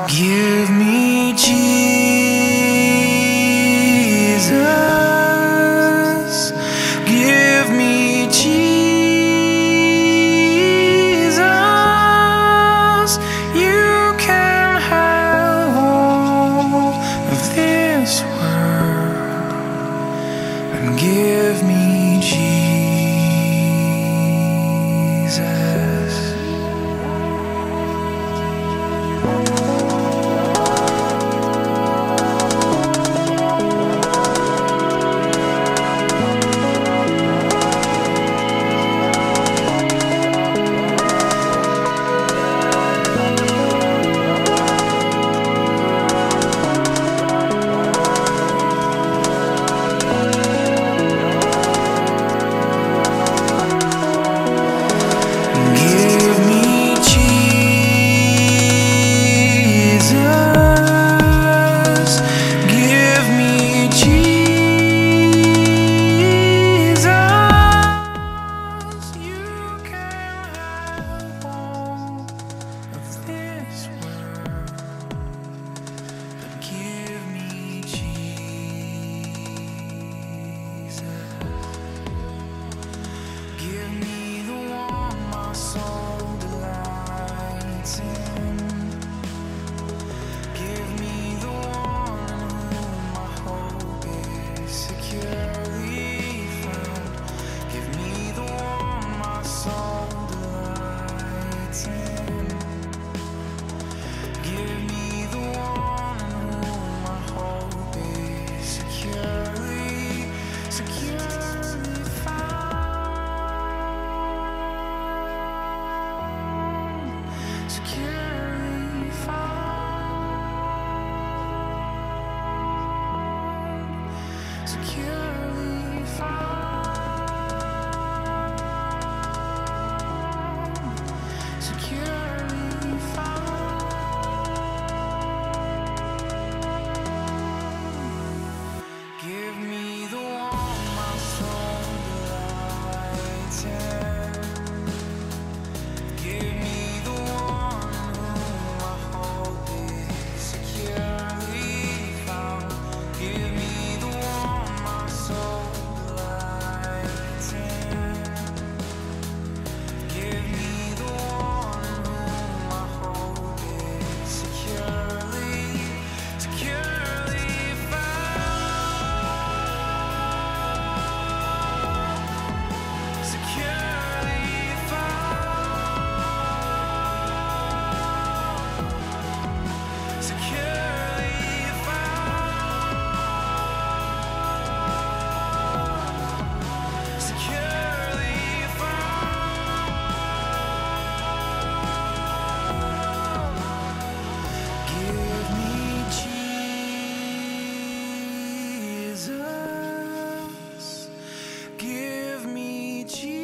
Give me Jesus, give me Jesus, you can have all of this world, and give me Jesus. Give me Jesus.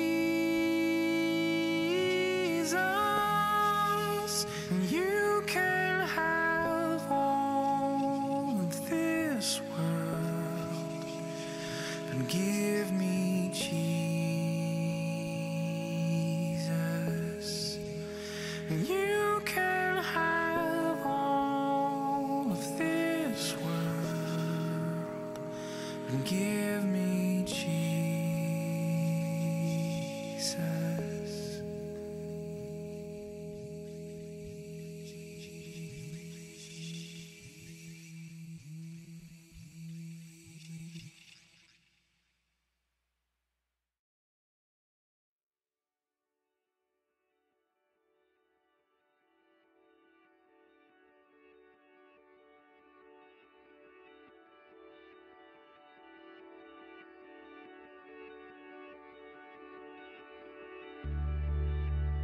You can have all of this world, and give me Jesus.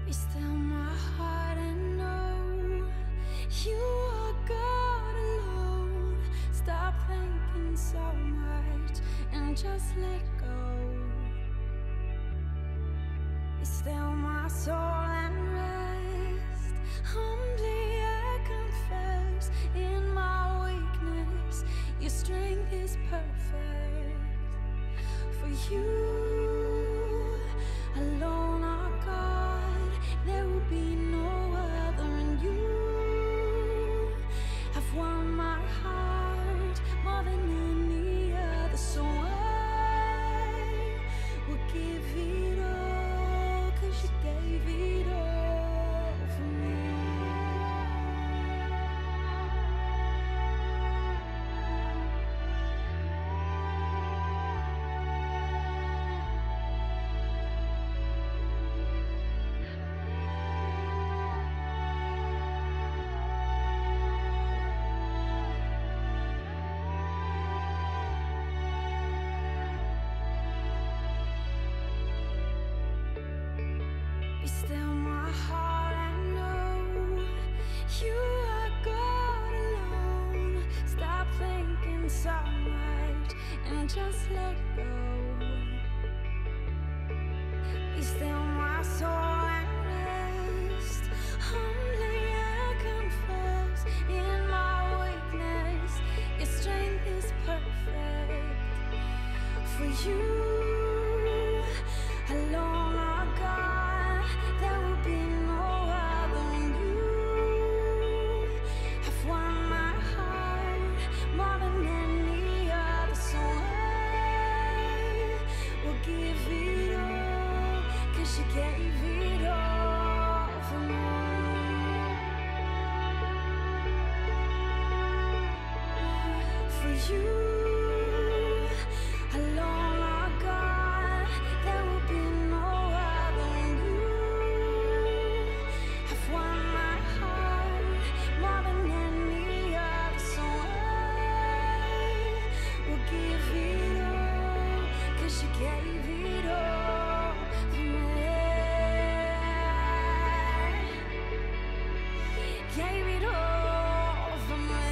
Be still my heart and know you are God alone. Stop thinking so much and just let go. still my soul and rest. Humbly I confess, in my weakness, your strength is perfect. For you alone are God, there will be no other, and you have won my heart more than any other. So I will give it all, 'cause you gave it all for me. Be still my heart and know you are God alone. Stop thinking so much and just let go. Be still my soul and rest. Humbly I confess, in my weakness, your strength is perfect. For you alone are God, there will be no other, and you have won my heart more than any other. So I will give it all, 'cause you gave it all for me. For you alone are God, there will be no other, and you have won my heart more than any other. So I will give it all, 'cause you gave it all for me. Gave it all for me.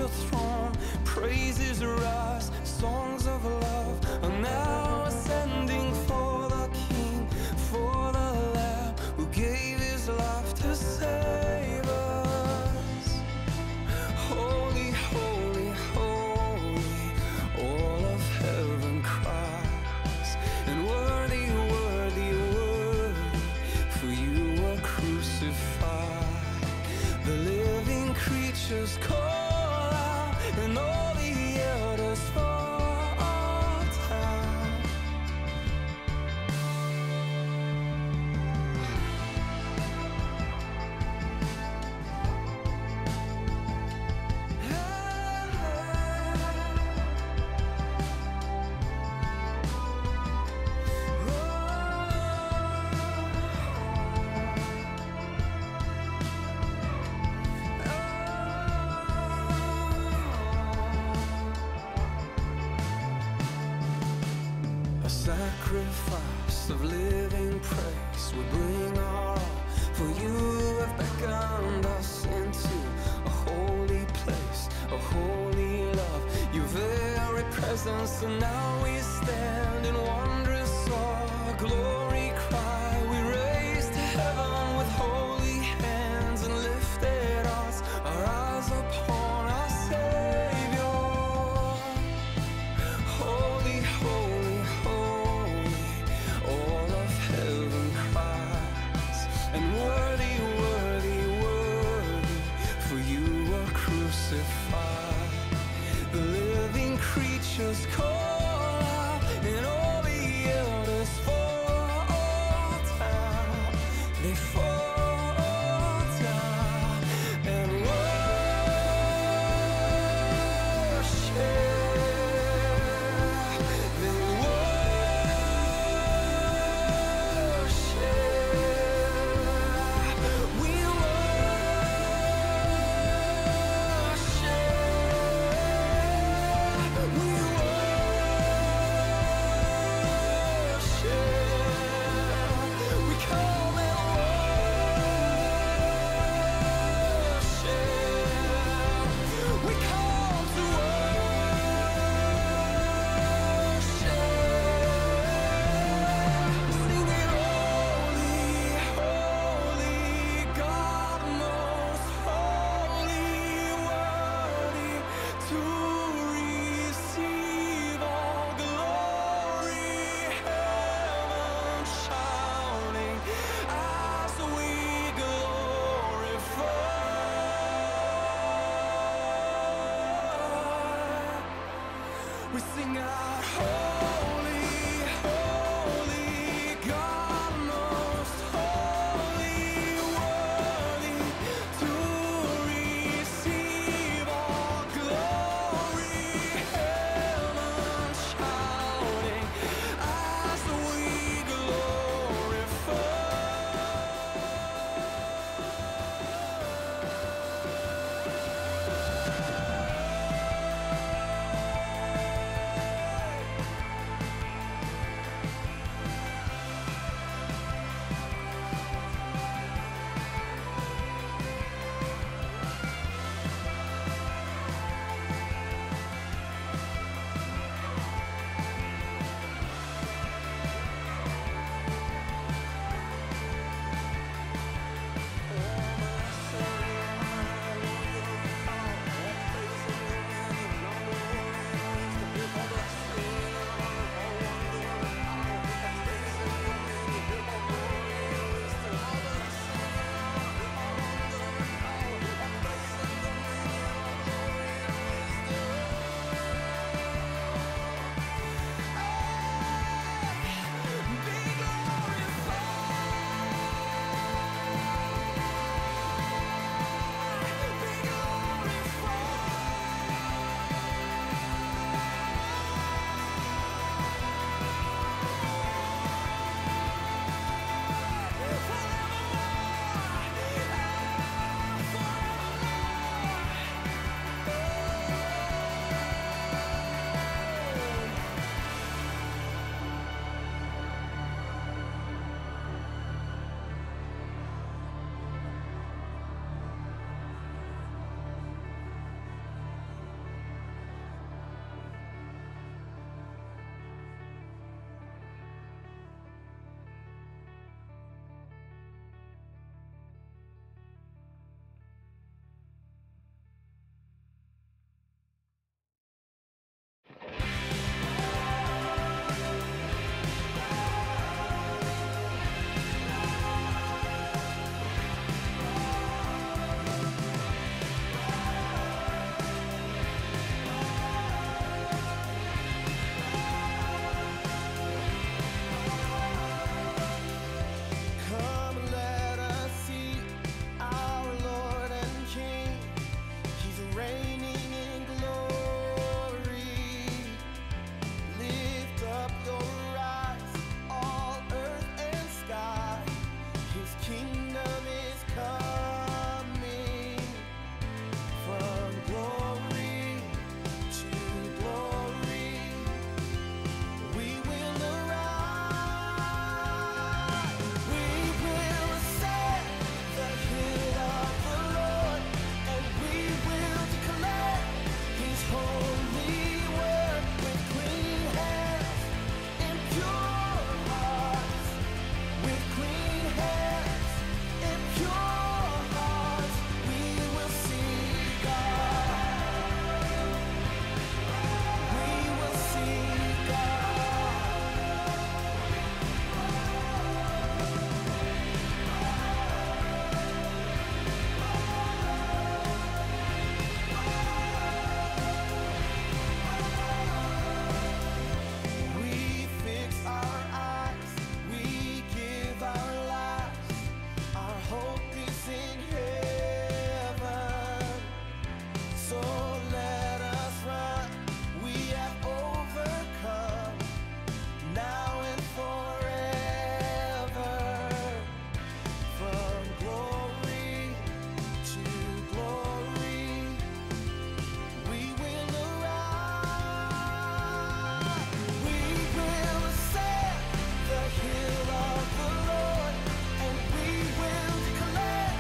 your throne. Praises rise, songs of love are now ascending for the King, for the Lamb who gave his life to save us. Holy, holy, holy, all of heaven cries, and worthy, worthy, worthy, for you were crucified. The living creatures call out, and all the elders fall down. A sacrifice of living praise we bring our all, for you have beckoned us into a holy place, a holy love, your very presence. And now we stand in wondrous awe, glory cry. We raise to heaven with holy hands and lifted hearts, our eyes upon our Savior. Holy, holy, holy, all of heaven cries, and worthy, worthy, worthy, for you were crucified. The living creatures call out, and all the elders fall down. They fall down and worship. They worship. We worship. We worship. We come and worship. We come to worship. Sing it, holy, holy, God most holy, worthy to receive all glory. Heaven shouting as we glorify. We sing out, holy, holy, God most holy, worthy to receive all glory. Heaven shouting as we glorify. holy word with clean hands and pure hearts. With clean hands and pure hearts, we will see God. We will see God. We fix our eyes, we give our lives, our hope is in heaven. So let us run, we have overcome, now and forever. From glory to glory, we will arise. We will ascend the hill of the Lord, and we will declare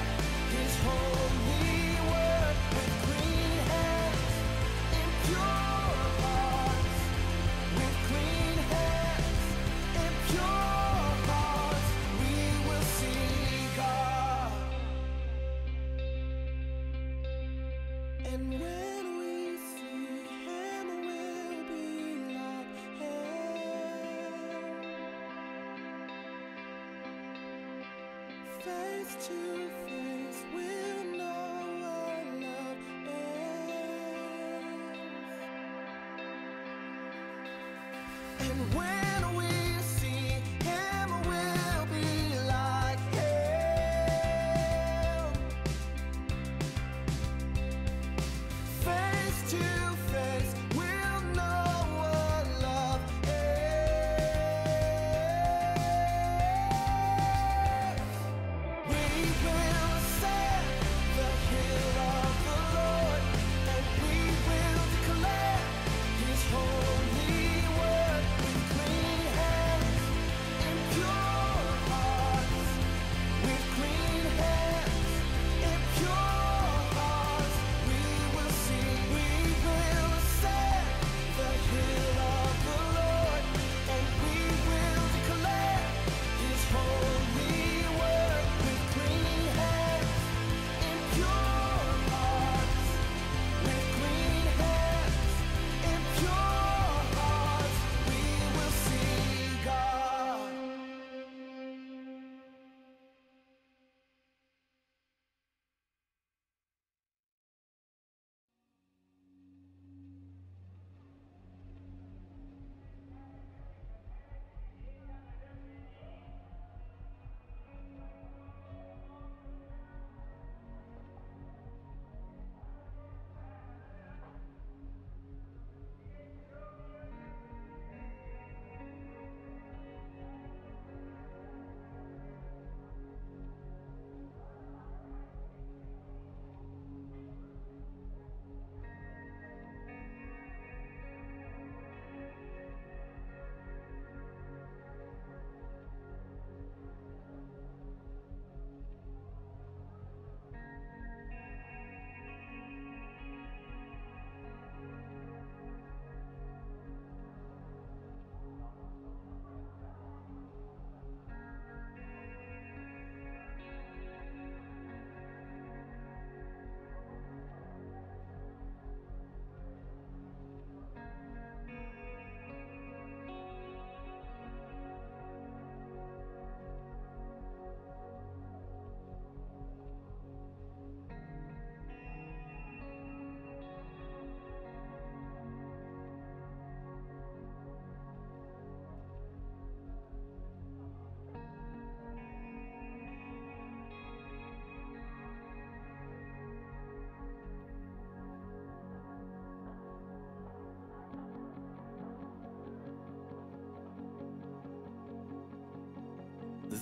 His holy word with clean hands and pure hearts. With clean hands and pure hearts, we will see God. And when we see Him, we'll be like Him. Face to face, we'll know what love is. And when we see Him, we'll be like Him. Face to face, we'll know what love is. We will ascend the hill of the Lord, and we will declare His holy word with clean hands and pure hearts. With clean hands and pure hearts, we will see. We will ascend the hill of the Lord, and we will declare His holy word with clean hands and pure hearts. With clean hands and pure hearts, we will see God.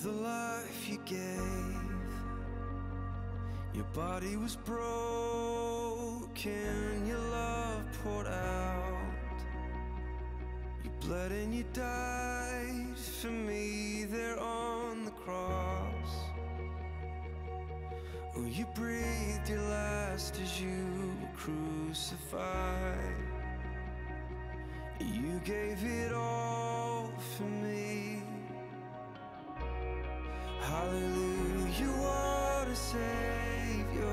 The life you gave, your body was broken, your love poured out. You bled and you died for me there on the cross. Oh, you breathed your last as you were crucified. gave it all for me. Hallelujah, what a Savior.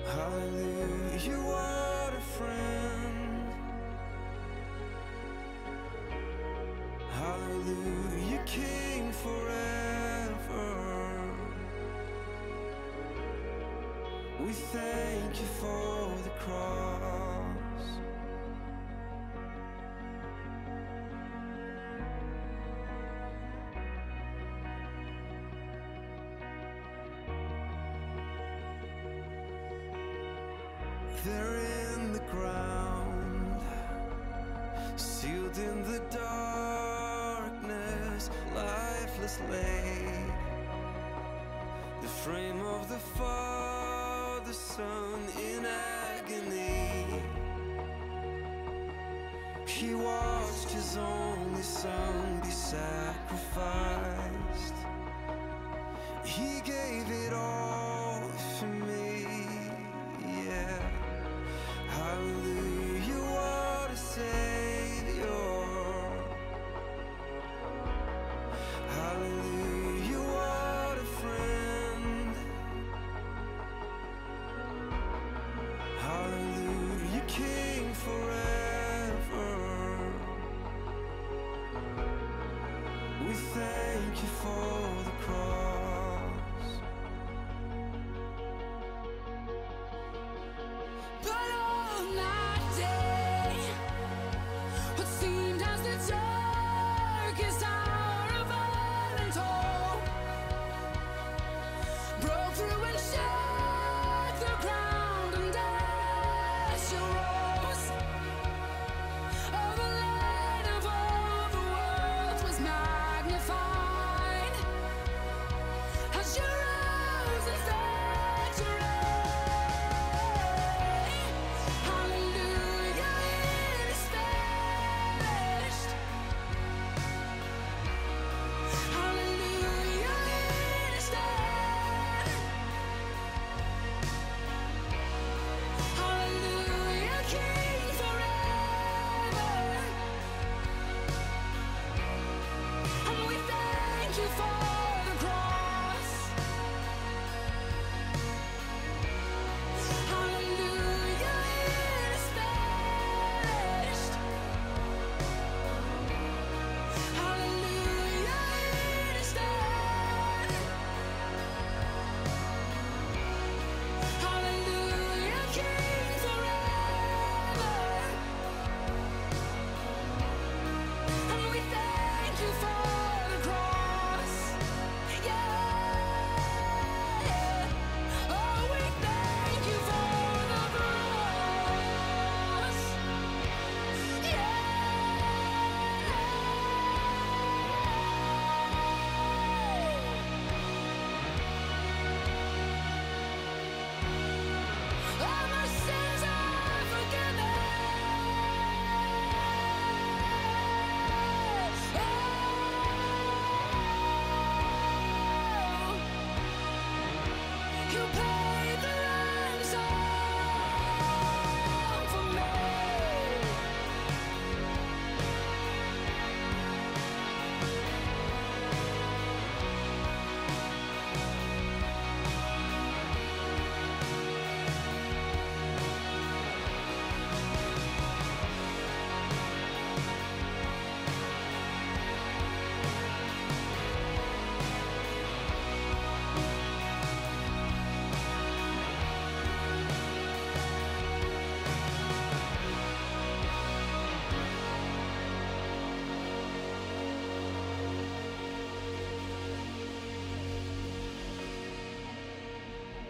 Hallelujah, what a friend. Hallelujah, King forever. We thank you for the cross. They're in the ground, sealed in the darkness, lifeless laid. The frame of the Father, Son in agony. He watched his only Son be sacrificed. He gave it all for me, yeah. Hallelujah, what a Savior. Hallelujah, what a friend. Hallelujah, King forever. We thank you for the cross. But on that day, what seemed as the darkest hour of all untold broke through and shook the ground, and as you rose, oh, the light of all the world was magnified. As you rose in victory, hallelujah, it is finished. Hallelujah, it is done. Hallelujah, King forever. And we thank you for the cross. Hallelujah, it is finished. Hallelujah, it is done. Hallelujah, King forever. And we thank you for the cross. Yeah. Oh, we thank you for the cross. Yeah. All my sins are forgiven. You paid the ransom for me.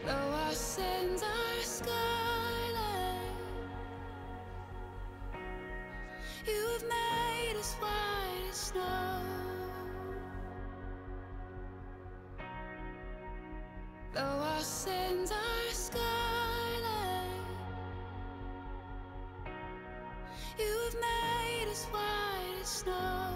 Though our sins are scarlet, you have made us white as snow. Though our sins are scarlet, you have made us white as snow.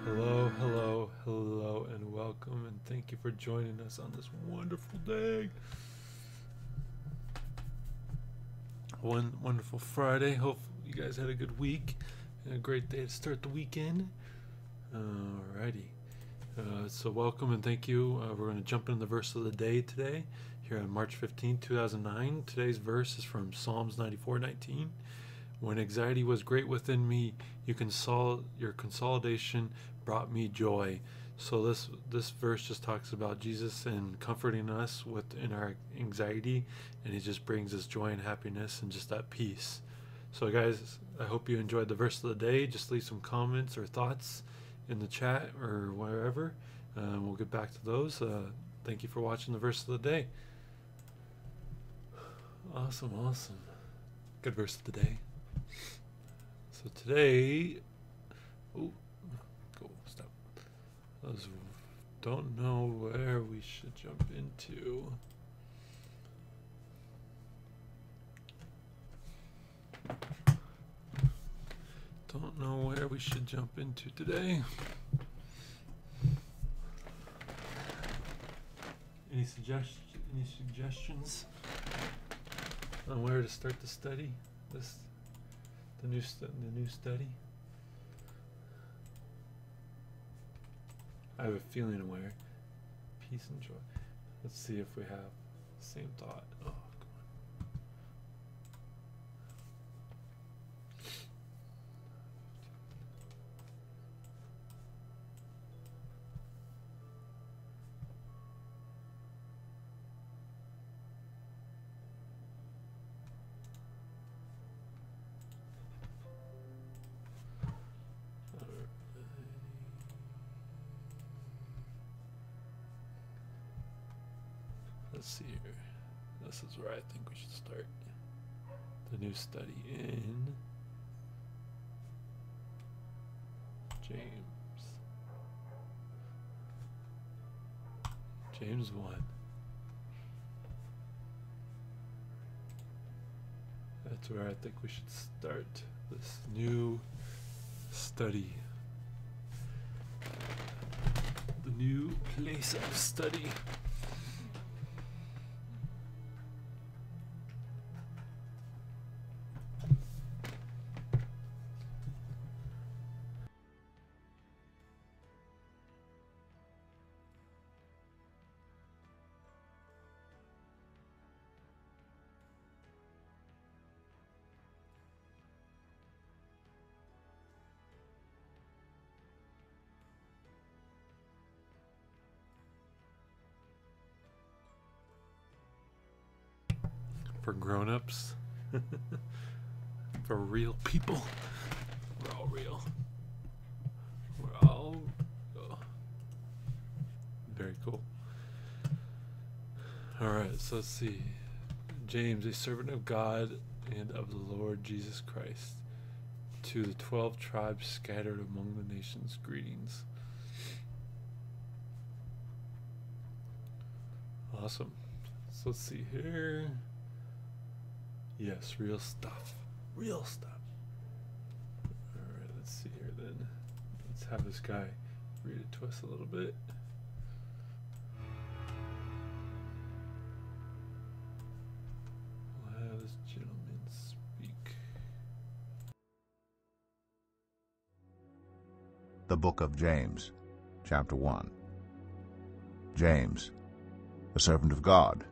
Hello, hello, hello, and welcome, and thank you for joining us on this wonderful day. One wonderful Friday. Hope you guys had a good week and a great day to start the weekend. Alrighty. So welcome and thank you. We're going to jump into the verse of the day today, here on March 15, 2009. Today's verse is from Psalms 94:19. When anxiety was great within me, your consolidation brought me joy. So this verse just talks about Jesus and comforting us in our anxiety, and he just brings us joy and happiness and just that peace. So guys, I hope you enjoyed the verse of the day. Just leave some comments or thoughts in the chat or wherever. We'll get back to those. Thank you for watching the verse of the day. Awesome. Good verse of the day. So today, stop. Don't know where we should jump into. Don't know where we should jump into today. Any suggestions on where to start the study? The new study. I have a feeling where peace and joy. Let's see if we have the same thought. Oh, come Let's see here. This is where I think we should start. The new study in James 1. That's where I think we should start this new study. The new place of study. For grown-ups. For real people. We're all real. Very cool. Alright, so let's see. James, a servant of God and of the Lord Jesus Christ, to the 12 tribes scattered among the nations, greetings. Awesome. So let's see here. Yes, real stuff. Real stuff. Alright, let's see here then. Let's have this guy read it to us a little bit. We'll have this gentleman speak. The Book of James, Chapter 1. James, a servant of God,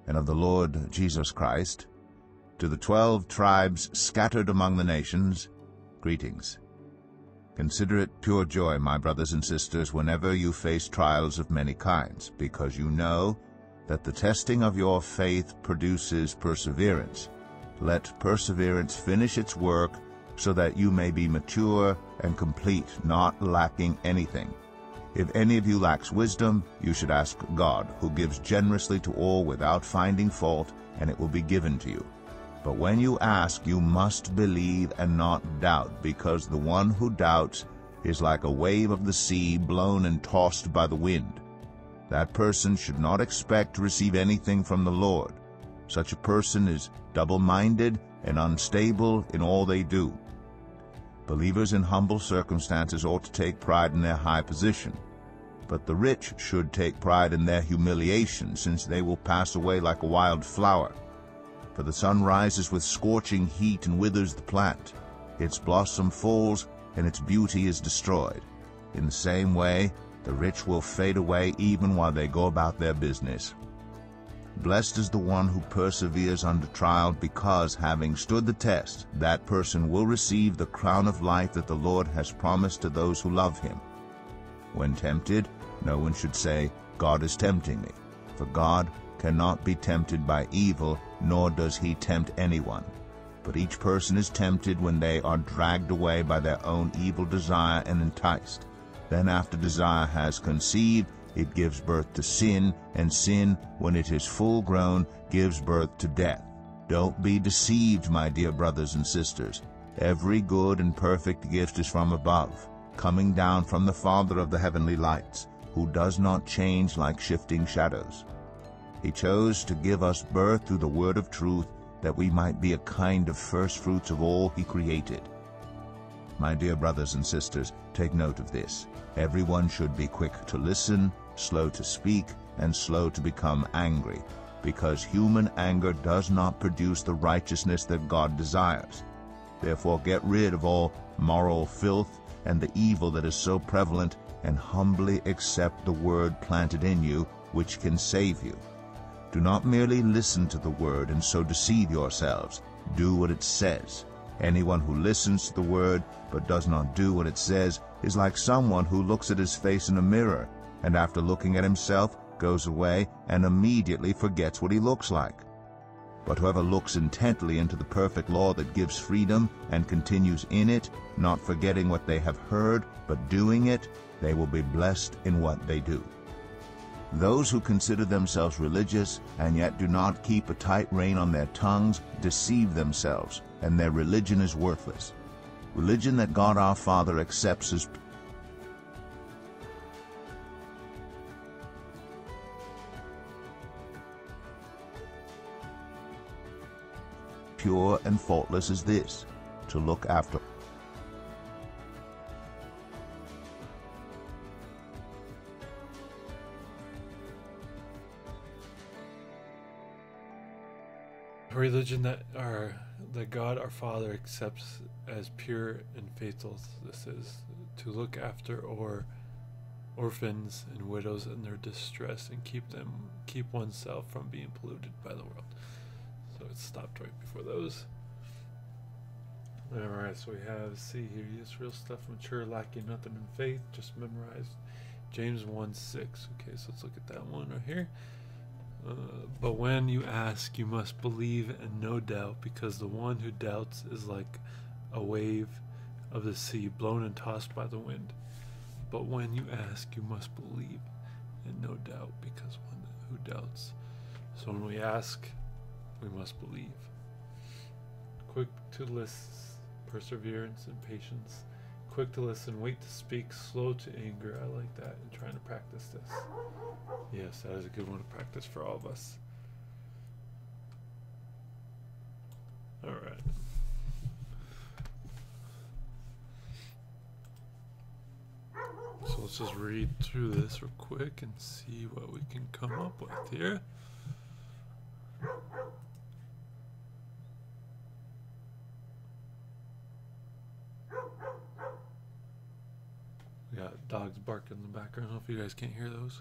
and of the Lord Jesus Christ, to the 12 tribes scattered among the nations, greetings. Consider it pure joy, my brothers and sisters, whenever you face trials of many kinds, because you know that the testing of your faith produces perseverance. Let perseverance finish its work, so that you may be mature and complete, not lacking anything. If any of you lacks wisdom, you should ask God, who gives generously to all without finding fault, and it will be given to you. But when you ask, you must believe and not doubt, because the one who doubts is like a wave of the sea blown and tossed by the wind. That person should not expect to receive anything from the Lord. Such a person is double-minded and unstable in all they do. Believers in humble circumstances ought to take pride in their high position. But the rich should take pride in their humiliation, since they will pass away like a wild flower. For the sun rises with scorching heat and withers the plant. Its blossom falls, and its beauty is destroyed. In the same way, the rich will fade away even while they go about their business. Blessed is the one who perseveres under trial, because, having stood the test, that person will receive the crown of life that the Lord has promised to those who love him. When tempted, no one should say, "God is tempting me," for God cannot be tempted by evil, nor does he tempt anyone. But each person is tempted when they are dragged away by their own evil desire and enticed. Then after desire has conceived, it gives birth to sin, and sin, when it is full grown, gives birth to death. Don't be deceived, my dear brothers and sisters. Every good and perfect gift is from above, coming down from the Father of the heavenly lights, who does not change like shifting shadows. He chose to give us birth through the word of truth, that we might be a kind of first fruits of all he created. My dear brothers and sisters, take note of this. Everyone should be quick to listen, slow to speak, and slow to become angry, because human anger does not produce the righteousness that God desires. Therefore get rid of all moral filth and the evil that is so prevalent, and humbly accept the word planted in you, which can save you. Do not merely listen to the word and so deceive yourselves. Do what it says. Anyone who listens to the word but does not do what it says is like someone who looks at his face in a mirror, and after looking at himself goes away and immediately forgets what he looks like. But whoever looks intently into the perfect law that gives freedom and continues in it, not forgetting what they have heard, but doing it, they will be blessed in what they do. Those who consider themselves religious and yet do not keep a tight rein on their tongues deceive themselves, and their religion is worthless. Religion that God our Father accepts as pure and faultless is this, to look after religion that God our Father accepts as pure and faithful. This is to look after orphans and widows in their distress, and keep oneself from being polluted by the world. So it stopped right before those. Alright, so we have, see here, yes, real stuff, mature, lacking nothing in faith, just memorized James 1:6. Okay, so let's look at that one right here. But when you ask, you must believe and no doubt, because the one who doubts is like a wave of the sea, blown and tossed by the wind. But when you ask, you must believe and no doubt, because one who doubts. So when we ask, we must believe. Quick to listen, perseverance and patience. Quick to listen, wait to speak, slow to anger. I like that, and trying to practice this. Yes, that is a good one to practice for all of us. Alright. So let's just read through this real quick and see what we can come up with here. We got dogs barking in the background. I don't know if you guys can't hear those.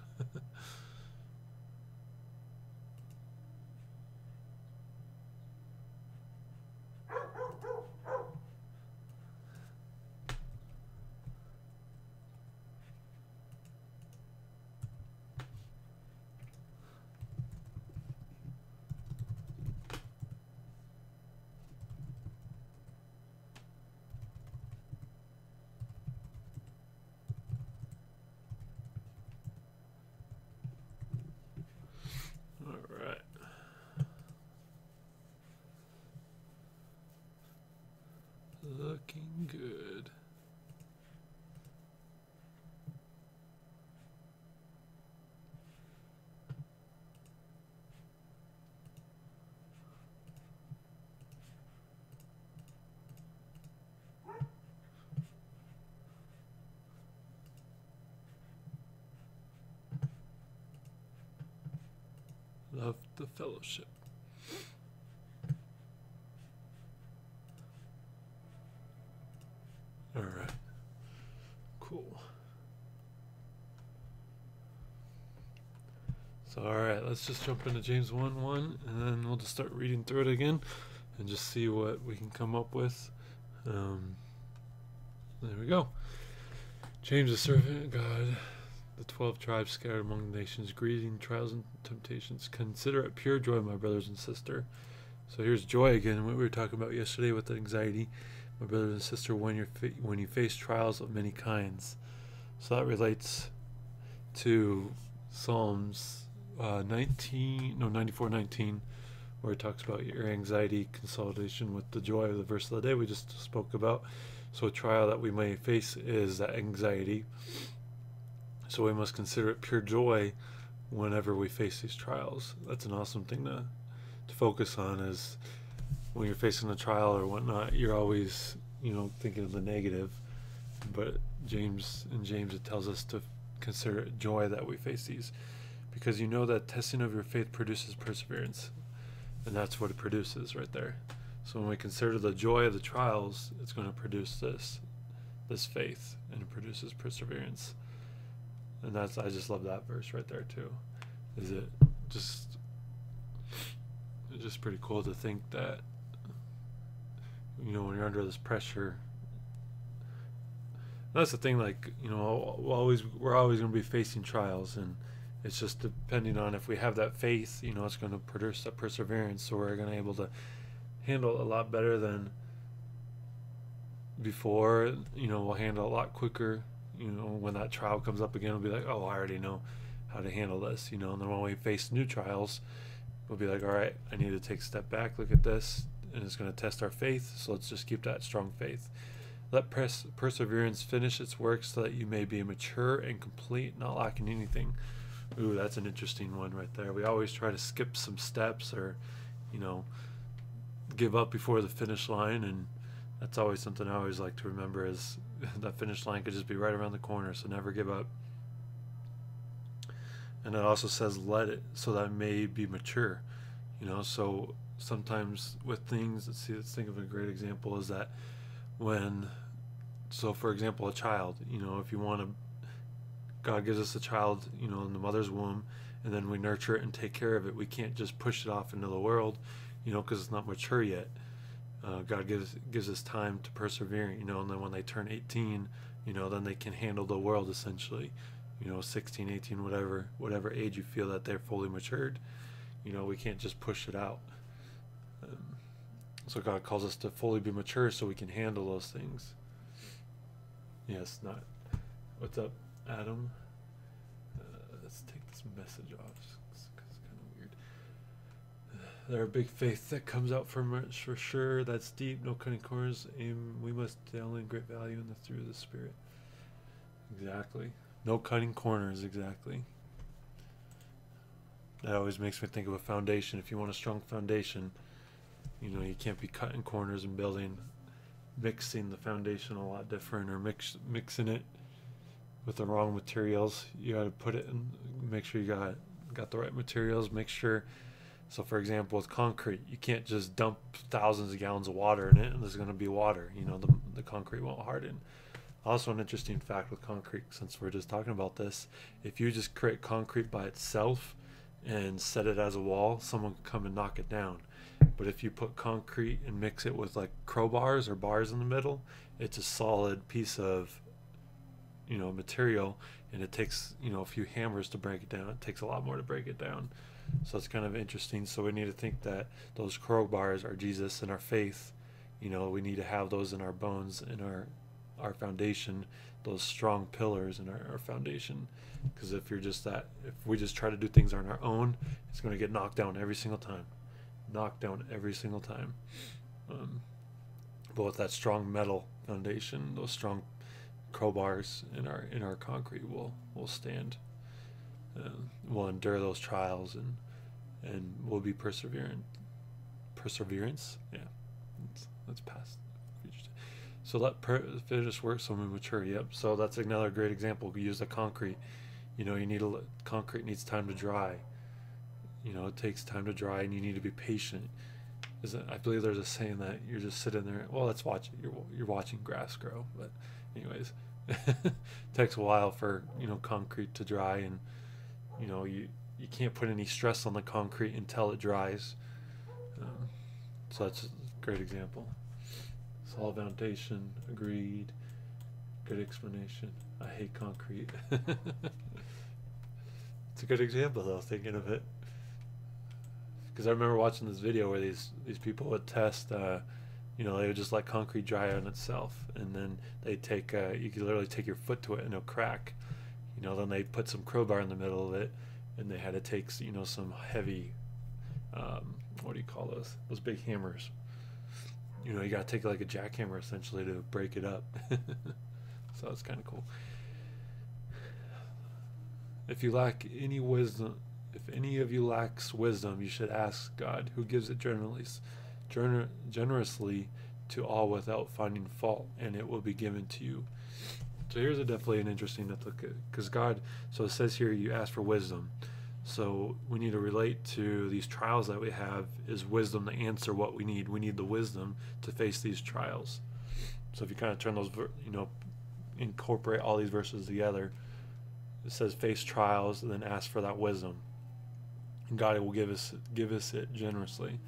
the fellowship. All right. Cool. So, all right, let's just jump into James 1:1, and then we'll just start reading through it again and just see what we can come up with. There we go. James, a servant of God, the 12 tribes scattered among the nations, greeting trials and temptations. Consider it pure joy, my brothers and sisters. So here's joy again, what we were talking about yesterday with anxiety. My brothers and sisters, when you face trials of many kinds. So that relates to Psalms 94:19, where it talks about your anxiety consolidation with the joy of the verse of the day we just spoke about. So a trial that we may face is that anxiety. So we must consider it pure joy whenever we face these trials. That's an awesome thing to focus on, is when you're facing a trial or whatnot, you're always, thinking of the negative. But James it tells us to consider it joy that we face these, because you know that testing of your faith produces perseverance, and that's what it produces right there. So when we consider the joy of the trials, it's going to produce this faith, and it produces perseverance. And I just love that verse right there too. It's just pretty cool to think that, when you're under this pressure. That's the thing, we're always going to be facing trials, and it's just depending on if we have that faith, it's going to produce that perseverance, so we're going to be able to handle it a lot better than before. We'll handle it a lot quicker. When that trial comes up again, we'll be like, oh, I already know how to handle this, and then when we face new trials, we'll be like, all right, I need to take a step back, look at this, and it's going to test our faith, so let's just keep that strong faith. Let perseverance finish its work, so that you may be mature and complete, not lacking anything. Ooh, that's an interesting one right there. We always try to skip some steps, or give up before the finish line, and that's always something I always like to remember, is that finish line could just be right around the corner, so never give up. And it also says let it, so that it may be mature. So sometimes with things, let's think of a great example, is that for example, a child, if you want to, God gives us a child, in the mother's womb, and then we nurture it and take care of it. We can't just push it off into the world, because it's not mature yet. God gives us time to persevere, and then when they turn 18, then they can handle the world, essentially. 16, 18, whatever age you feel that they're fully matured. We can't just push it out. So God calls us to fully be mature so we can handle those things. Yes, not. What's up, Adam? Let's take this message off. It's kind of weird. There are big faith that comes out from it, for sure. That's deep. No cutting corners. We must deal in great value in the through the Spirit. Exactly. No cutting corners. Exactly. That always makes me think of a foundation. If you want a strong foundation, you can't be cutting corners and mixing the foundation a lot different, or mixing it with the wrong materials. You got to put it in, make sure you got the right materials, make sure. So for example, with concrete, you can't just dump thousands of gallons of water in it and there's going to be water. The concrete won't harden. Also, an interesting fact with concrete, since we're just talking about this, if you just create concrete by itself and set it as a wall, someone could come and knock it down. But if you put concrete and mix it with crowbars or bars in the middle, it's a solid piece of material, and it takes a few hammers to break it down. It takes a lot more to break it down. So it's kind of interesting. So we need to think that those crowbars are Jesus and our faith. We need to have those in our bones, in our foundation, those strong pillars in our foundation. Because if we just try to do things on our own, it's going to get knocked down every single time. But with that strong metal foundation, those strong crowbars in our concrete will stand. We'll endure those trials, and we'll be perseverant. Perseverance, yeah. Let's pass. So let finish work so we mature. Yep. So that's another great example. We use the concrete. Concrete needs time to dry. it takes time to dry, and you need to be patient. I believe there's a saying that you're just sitting there. Well, let's watch it. You're watching grass grow, but anyways, it takes a while for concrete to dry, and you can't put any stress on the concrete until it dries. So that's a great example. Solid foundation, agreed. Good explanation. I hate concrete. It's a good example though, thinking of it. Because I remember watching this video where these people would test, they would just let concrete dry on itself, and then they take, you could literally take your foot to it and it'll crack. Then they put some crowbar in the middle of it, and they had to take, some heavy, what do you call those? Those big hammers. You got to take like a jackhammer essentially to break it up. So it's kind of cool. If you lack any wisdom, if any of you lacks wisdom, you should ask God, who gives it generously to all without finding fault, and it will be given to you. So here's definitely an interesting to look at, because God, so it says here you ask for wisdom. So we need to relate to these trials that we have is wisdom to answer what we need. We need the wisdom to face these trials. So if you kind of turn those, incorporate all these verses together, it says face trials and then ask for that wisdom. And God will give us it generously.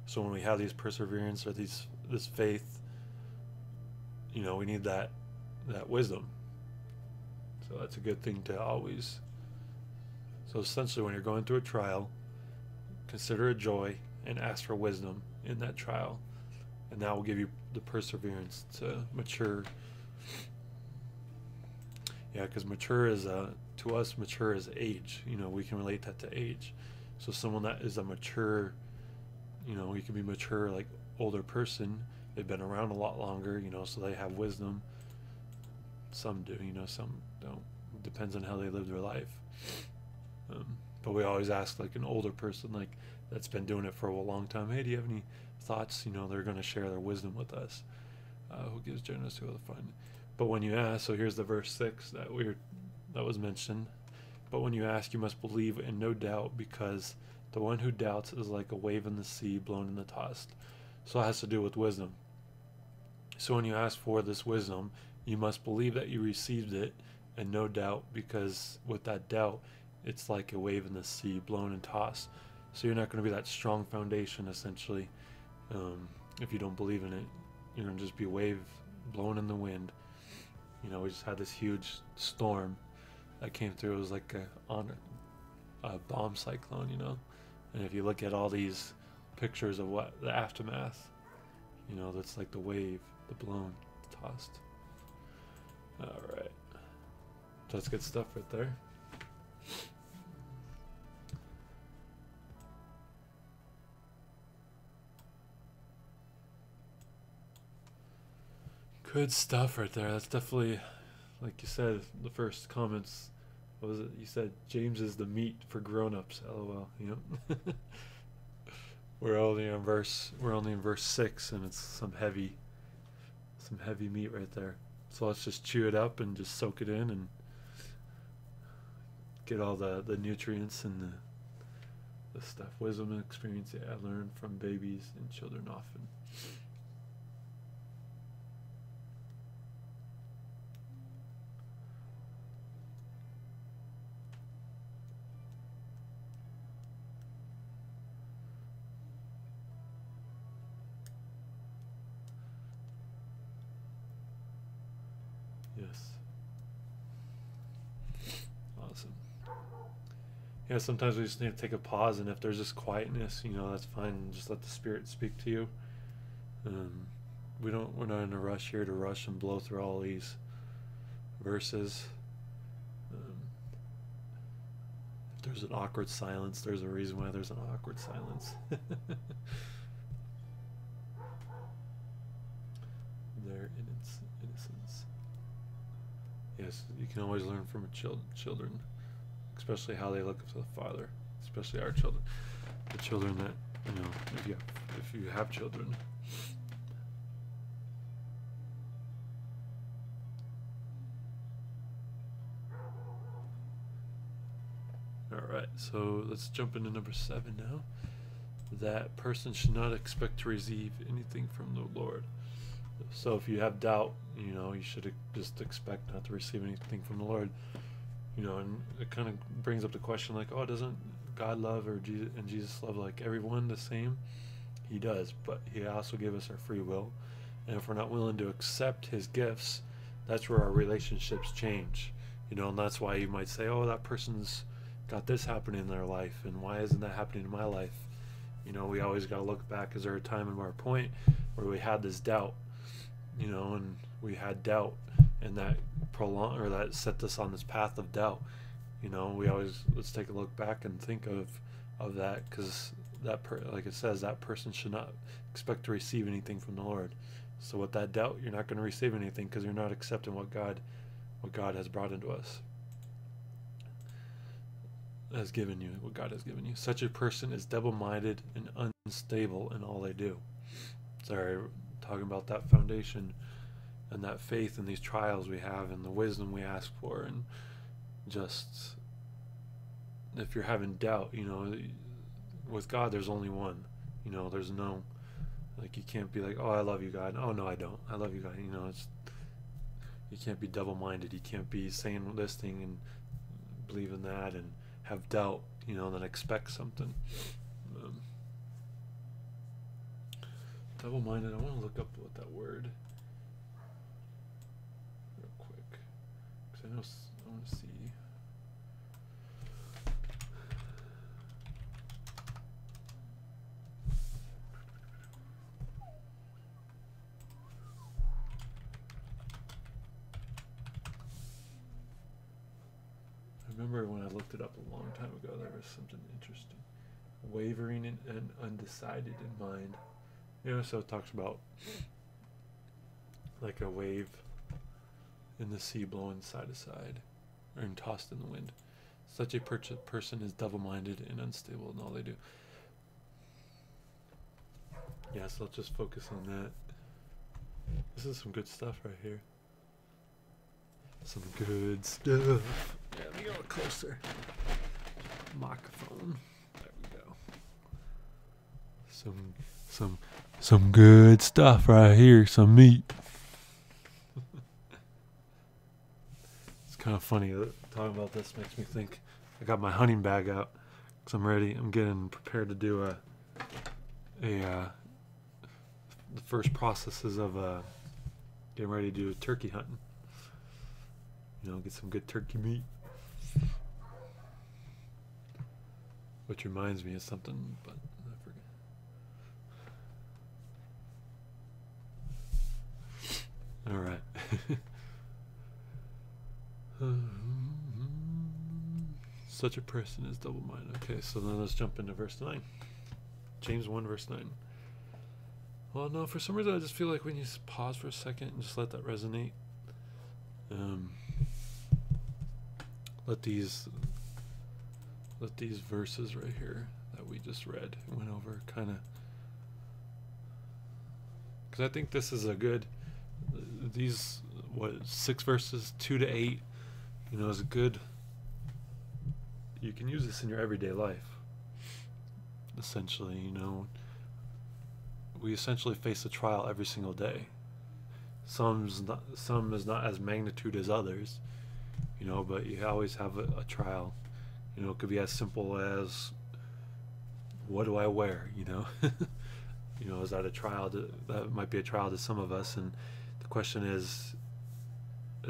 So when we have these perseverance or this faith, we need that wisdom. So that's a good thing to always. So essentially, when you're going through a trial, consider it joy and ask for wisdom in that trial, and that will give you the perseverance to mature. Yeah, because mature is to us, mature is age. We can relate that to age. So someone that is a mature, you can be mature like older person. They've been around a lot longer, so they have wisdom. Some do, some don't. It depends on how they live their life. But we always ask like an older person, like that's been doing it for a long time. Hey, do you have any thoughts? They're going to share their wisdom with us. Who gives generously with fun? But when you ask, so here's the verse 6 that was mentioned. But when you ask, you must believe and no doubt, because the one who doubts is like a wave in the sea, blown and tossed. So it has to do with wisdom. So when you ask for this wisdom, you must believe that you received it, and no doubt, because with that doubt, it's like a wave in the sea, blown and tossed. So you're not going to be that strong foundation, essentially. If you don't believe in it, you're going to just be a wave blown in the wind. We just had this huge storm that came through. It was like a bomb cyclone, And if you look at all these pictures of what the aftermath, that's like the wave, the blown, tossed. All right. So that's good stuff right there. Good stuff right there. That's definitely, like you said, the first comments. What was it? You said James is the meat for grown-ups. LOL. We're only in verse 6, and it's some heavy meat right there. So let's just chew it up and just soak it in and get all the nutrients and the stuff. Wisdom and experience I learned from babies and children often. Yes. Awesome. Yeah, sometimes we just need to take a pause, and if there's just quietness, that's fine. Just let the Spirit speak to you. We're not in a rush here to rush and blow through all these verses. If there's an awkward silence, there's a reason why there's an awkward silence. Their innocence. Yes, you can always learn from children, especially how they look up to the Father, especially our children, the children that, if you have children. All Alright, so let's jump into number 7 now. That person should not expect to receive anything from the Lord. So if you have doubt, you should just expect not to receive anything from the Lord. And it kind of brings up the question like, oh, doesn't God love and Jesus love like everyone the same? He does, but he also gave us our free will. And if we're not willing to accept his gifts, that's where our relationships change. And that's why you might say, oh, that person's got this happening in their life, and why isn't that happening in my life? We always got to look back. Is there a time in our point where we had this doubt, and we had doubt, and that that set us on this path of doubt. Let's take a look back and think of that, because like it says, that person should not expect to receive anything from the Lord. So with that doubt, you're not going to receive anything, because you're not accepting what God has brought into us, has given you, what God has given you. Such a person is double-minded and unstable in all they do. Sorry, talking about that foundation and that faith in these trials we have and the wisdom we ask for, and just if you're having doubt, with God there's only one. There's no, like, you can't be like, oh, I love you, God. Oh, no, I don't. I love you, God. You can't be double-minded. You can't be saying this thing and believe in that and have doubt, and then expect something. Double-minded, I want to look up what that word real quick, because I want to see. I remember when I looked it up a long time ago, there was something interesting. Wavering and undecided in mind. So it talks about like a wave in the sea blowing side to side, or tossed in the wind. Such a person is double-minded and unstable in all they do. Yeah, so let's just focus on that. This is some good stuff right here. Some good stuff. Yeah, let me go closer. Microphone. There we go. Some good stuff right here. Some meat. It's kind of funny talking about this makes me think. I got my hunting bag out because I'm ready. I'm getting prepared to do the first processes of getting ready to do turkey hunting. Get some good turkey meat. Which reminds me of something, but I forget. All right. Such a person is double-minded. Okay, so then let's jump into verse 9. James 1, verse 9. Well, no, for some reason I just feel like we need to pause for a second and just let that resonate. Let these verses right here that we just read and went over kind of, because I think this is a good, these 6 verses 2 to 8, is a good, you can use this in your everyday life. Essentially, we essentially face a trial every single day. Some is not as magnitude as others, but you always have a trial. It could be as simple as, what do I wear? Is that a trial? That might be a trial to some of us. And the question is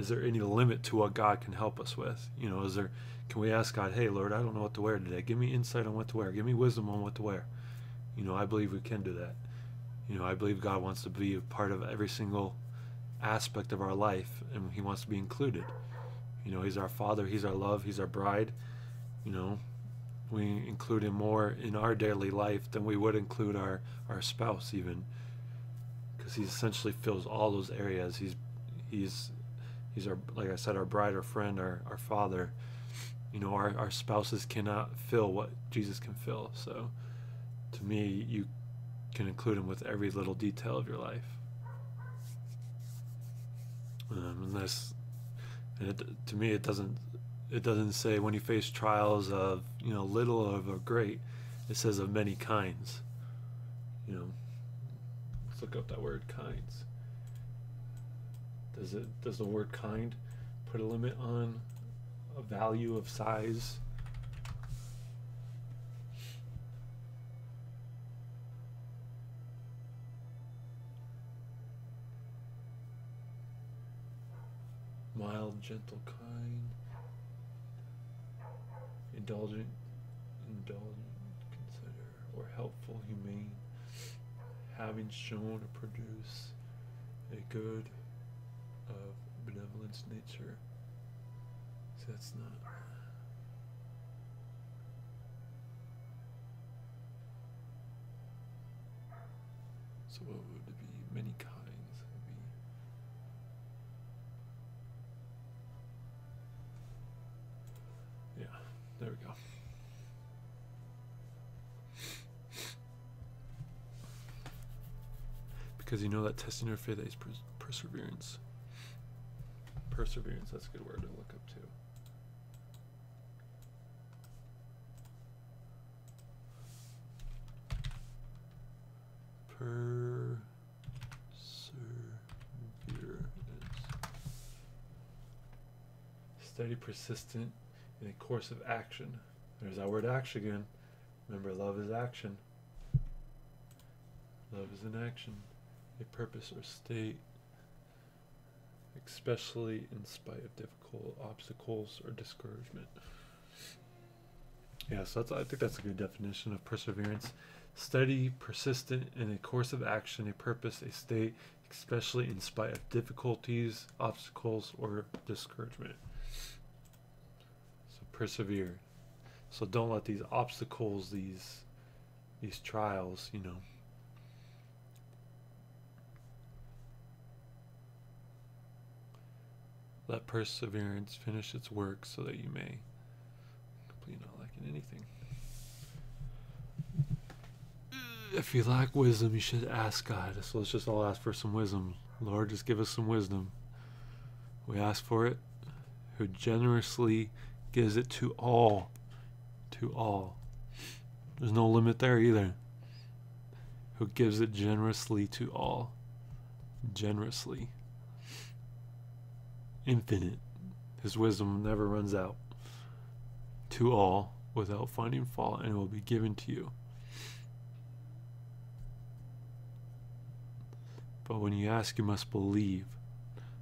there any limit to what God can help us with? Can we ask God, hey, Lord, I don't know what to wear today. Give me insight on what to wear. Give me wisdom on what to wear. I believe we can do that. I believe God wants to be a part of every single aspect of our life, and he wants to be included. He's our Father, he's our love, he's our bride. We include him more in our daily life than we would include our spouse, even, because he essentially fills all those areas. He's our, like I said, our bride, our friend, our Father. Our spouses cannot fill what Jesus can fill. So to me, you can include him with every little detail of your life. To me, it doesn't it doesn't say when you face trials of, little or of great. It says of many kinds. Let's look up that word, kinds. Does the word kind put a limit on a value of size? Mild, gentle, kind, indulgent, consider, or helpful, humane, having shown or produce a good of benevolence nature. So that's not. So what would it be? Many kinds. There we go. Because that testing your faith is perseverance. Perseverance, that's a good word to look up too. Perseverance. Steady, persistent in a course of action. There's that word action again. Remember, love is action. Love is an action. A purpose or state, especially in spite of difficult obstacles or discouragement. Yeah, so I think that's a good definition of perseverance. Steady, persistent in a course of action, a purpose, a state, especially in spite of difficulties, obstacles, or discouragement. Persevere. So don't let these obstacles, these trials, let perseverance finish its work so that you may complete, not lacking anything. If you lack wisdom, you should ask God. So let's just all ask for some wisdom. Lord, just give us some wisdom. We ask for it, who generously gives it to all. To all. There's no limit there either. Who gives it generously to all. Generously. Infinite. His wisdom never runs out. To all, without finding fault, and it will be given to you. But when you ask, you must believe.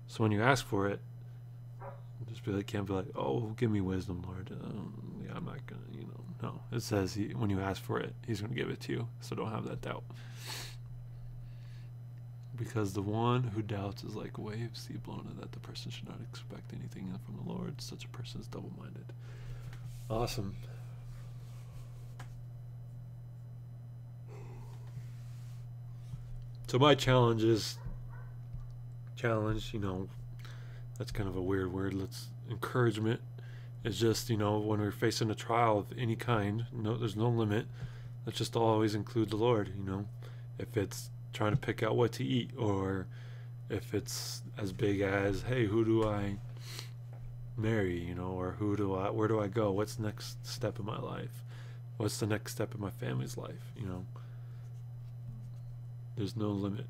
So when you ask for it, can't be like, oh, give me wisdom, Lord. Yeah, I'm not gonna, No, it says when you ask for it, He's gonna give it to you. So don't have that doubt. Because the one who doubts is like a wave sea blown, and that the person should not expect anything from the Lord. Such a person is double-minded. Awesome. So my challenge, that's kind of a weird word. Encouragement is just, when we're facing a trial of any kind, there's no limit. Let's just always include the Lord, If it's trying to pick out what to eat, or if it's as big as, hey, who do I marry, or where do I go? What's the next step in my life? What's the next step in my family's life? There's no limit.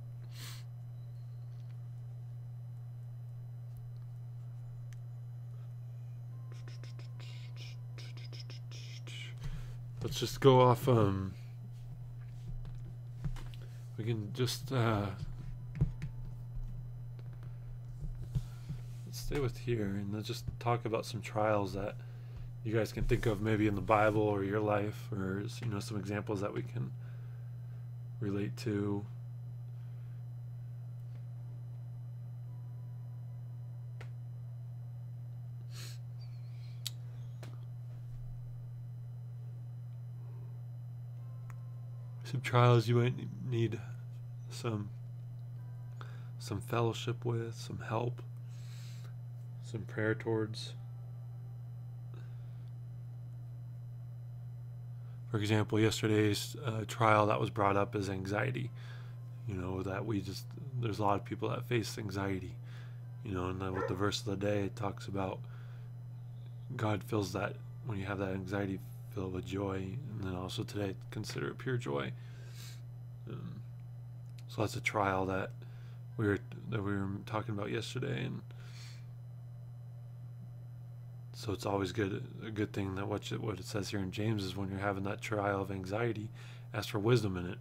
Let's just go off, we can just, let's stay with here, and let's just talk about some trials that you guys can think of maybe in the Bible or your life, or, some examples that we can relate to. Some trials you might need some fellowship with, some help, some prayer towards. For example, yesterday's trial that was brought up is anxiety. That there's a lot of people that face anxiety. And then with the verse of the day, it talks about God fills that when you have that anxiety, fill it with joy. And then also today, consider it pure joy. So that's a trial that we were talking about yesterday, and so it's always a good thing that what it says here in James is when you're having that trial of anxiety, ask for wisdom in it.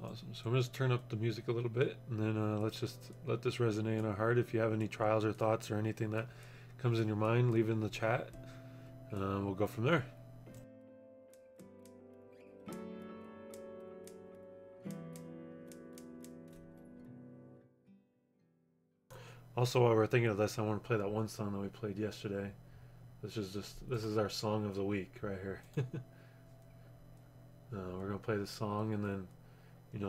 Awesome. So I'm going to turn up the music a little bit, and then let's just let this resonate in our heart. If you have any trials or thoughts or anything that comes in your mind, leave it in the chat. We'll go from there. Also, while we're thinking of this, I want to play that one song that we played yesterday. This is our song of the week right here. We're going to play this song, and then,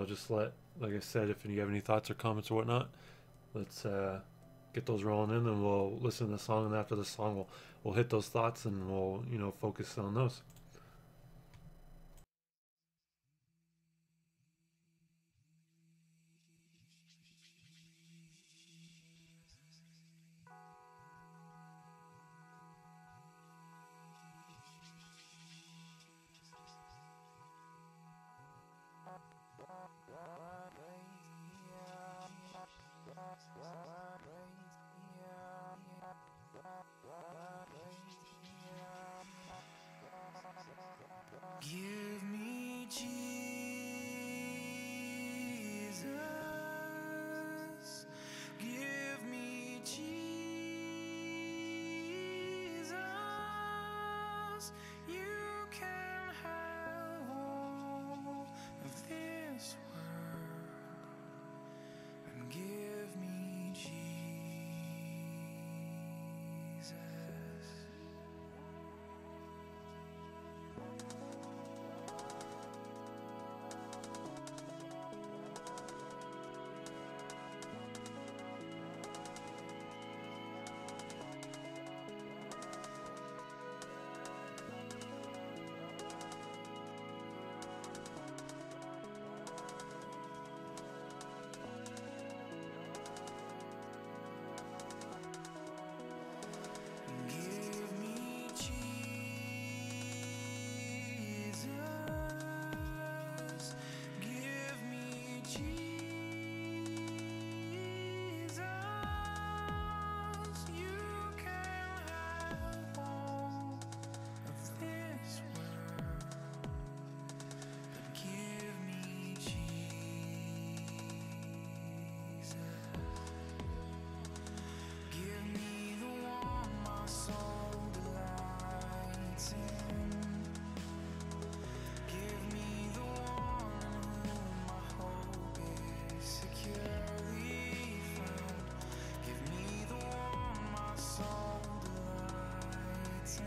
just like I said, if you have any thoughts or comments or whatnot, let's get those rolling in, and we'll listen to the song, and after the song, we'll hit those thoughts, and we'll, focus on those. Give me Jesus. Give me Jesus. You can have all of this world, and give me Jesus. Give me Jesus. Give me Jesus. You can have all of this world, but give me Jesus. Give me the one my soul delights in. Give me the one in whom my hope is securely found. Give me the one my soul delights in.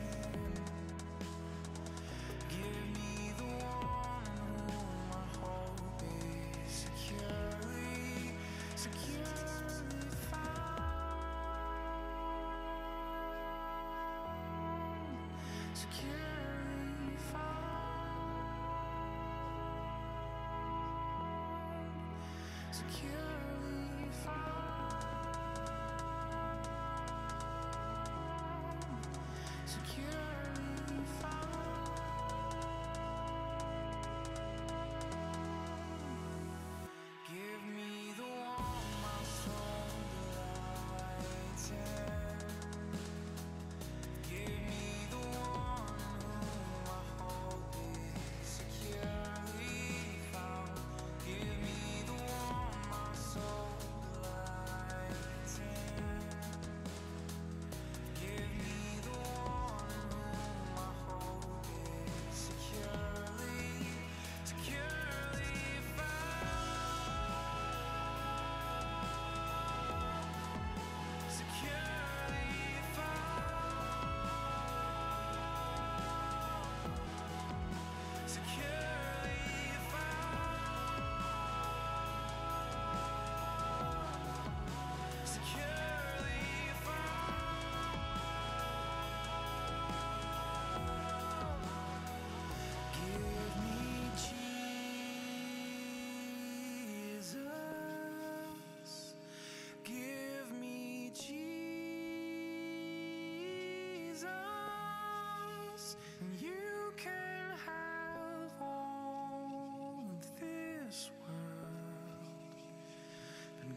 Give me the one in whom my hope is securely found. Securely found. Securely found. Securely found. Give me the one my soul delights in. Give me the one in whom my hope is securely found. Give me the one my soul delights in.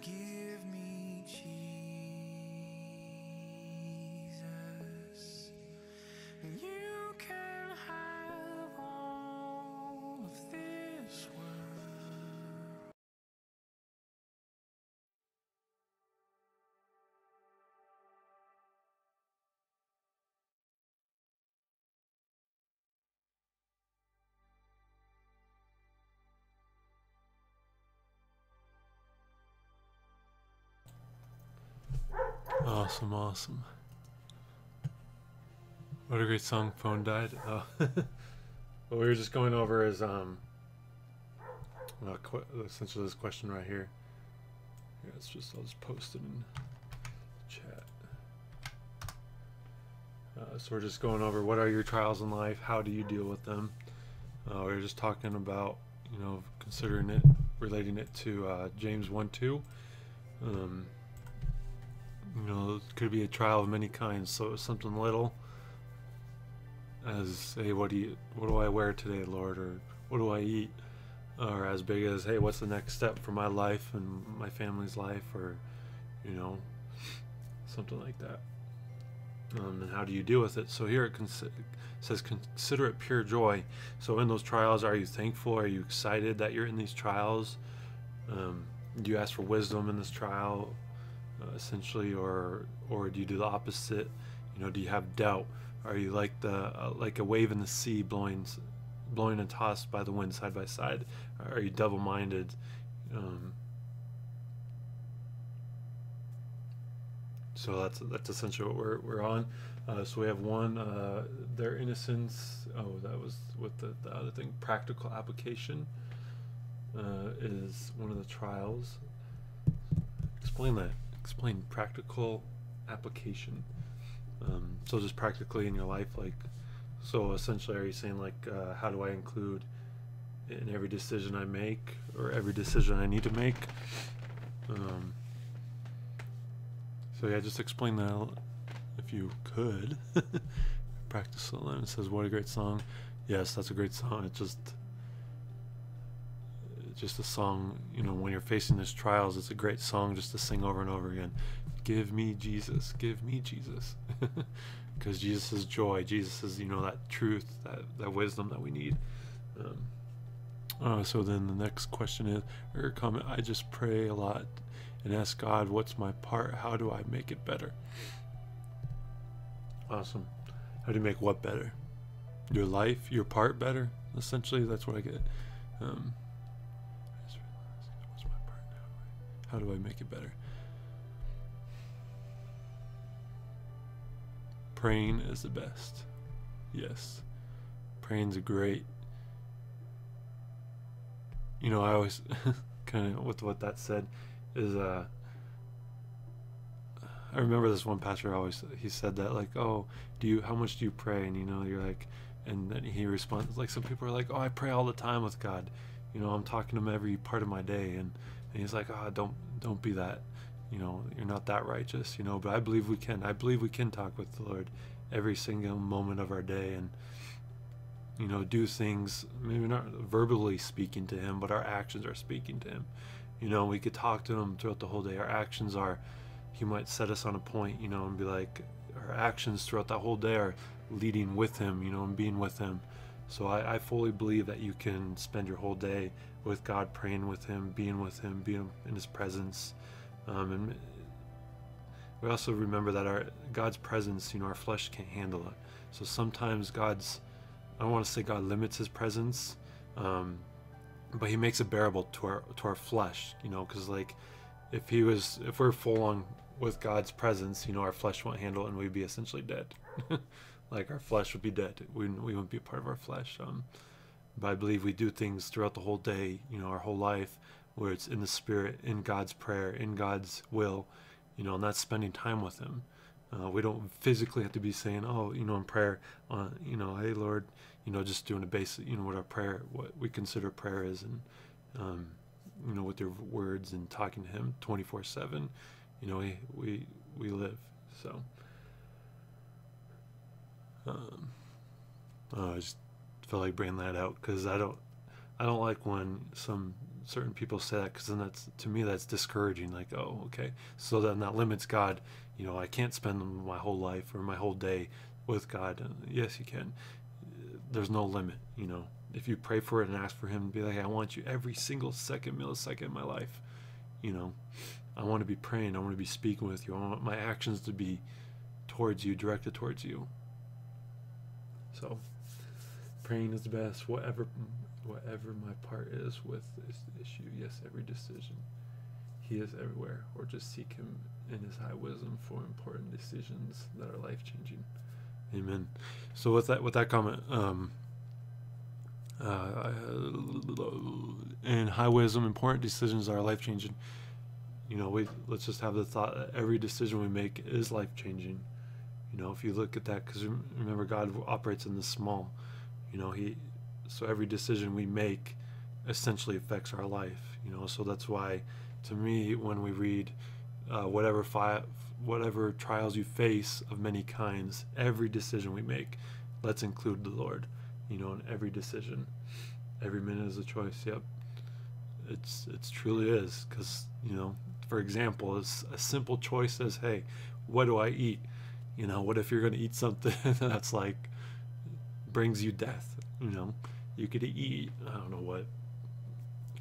Give me Jesus. You can have all of this world. Awesome, awesome. What a great song. Phone died. What we were just going over is essentially this question right here. Here, I'll just post it in the chat. So we're just going over what are your trials in life, how do you deal with them. We were just talking about, considering it, relating it to James 1:2. It could be a trial of many kinds. So something little as, hey, what do I wear today, Lord, or what do I eat, or as big as, hey, what's the next step for my life and my family's life, or something like that. And how do you deal with it? So here it says, consider it pure joy. So in those trials, are you thankful? Are you excited that you're in these trials? Do you ask for wisdom in this trial, essentially, or do you do the opposite? Do you have doubt? Are you like like a wave in the sea, blowing and tossed by the wind side by side? Are you double-minded? So that's essentially what we're on. So we have one, their innocence. Oh, that was with the other thing. Practical application is one of the trials. Explain that. Explain practical application. So just practically in your life, so essentially, are you saying how do I include in every decision I make, or every decision I need to make? So yeah, just explain that if you could. Practice it. It says, what a great song. Yes, that's a great song. It's just a song, when you're facing these trials, it's a great song just to sing over and over again. Give me Jesus, give me Jesus. Because Jesus is joy. Jesus is, that truth, that wisdom that we need. So then the next question is, or comment, I just pray a lot and ask God, what's my part? How do I make it better? Awesome. How do you make what better? Your life, your part better? Essentially, that's what I get. I just realized, what's my part now? How do I make it better? Praying is the best. Yes. Praying's a great. I always kind of with what that said is I remember this one pastor he said that, oh, how much do you pray? And you're like, and then he responds, some people are like, oh, I pray all the time with God. I'm talking to him every part of my day, and he's like, oh, don't be that, you're not that righteous, but I believe we can. I believe we can talk with the Lord every single moment of our day, and do things, maybe not verbally speaking to him, but our actions are speaking to him. We could talk to him throughout the whole day. Our actions are, he might set us on a point, and be like, our actions throughout that whole day are leading with him, and being with him. So I fully believe that you can spend your whole day with God, praying with him, being in his presence. And we also remember that God's presence, our flesh can't handle it. So sometimes I don't want to say God limits his presence, but he makes it bearable to our flesh, because if we're full on with God's presence, our flesh won't handle it, and we'd be essentially dead. Our flesh would be dead. We wouldn't be a part of our flesh. But I believe we do things throughout the whole day, our whole life, where it's in the Spirit, in God's prayer, in God's will, and that's spending time with him. We don't physically have to be saying, in prayer, hey Lord, just doing a basic, what we consider prayer is, and with your words and talking to him 24/7, we live. So I just felt like bringing that out, because I don't like when some certain people say that, because then that's, to me, that's discouraging. Like, oh, okay, so then that limits God. You know, I can't spend my whole life or my whole day with God. Yes, you can. There's no limit. You know, if you pray for it and ask for Him, be like, I want you every single second, millisecond in my life. You know, I want to be praying. I want to be speaking with you. I want my actions to be towards you, directed towards you. So, praying is the best. Whatever my part is with this issue, yes, every decision. He is everywhere, or just seek Him in His high wisdom for important decisions that are life-changing. Amen. So with that comment, in high wisdom, important decisions are life-changing. You know, let's just have the thought that every decision we make is life-changing. You know, if you look at that, because remember, God operates in the small. You know, so every decision we make essentially affects our life. You know, so that's why, to me, when we read whatever trials you face of many kinds, every decision we make, let's include the Lord. You know, in every decision, every minute is a choice. Yep, it's truly is. Because, you know, for example, it's a simple choice as, hey, what do I eat? You know, what if you're going to eat something that's like brings you death? You know, you could eat, I don't know what,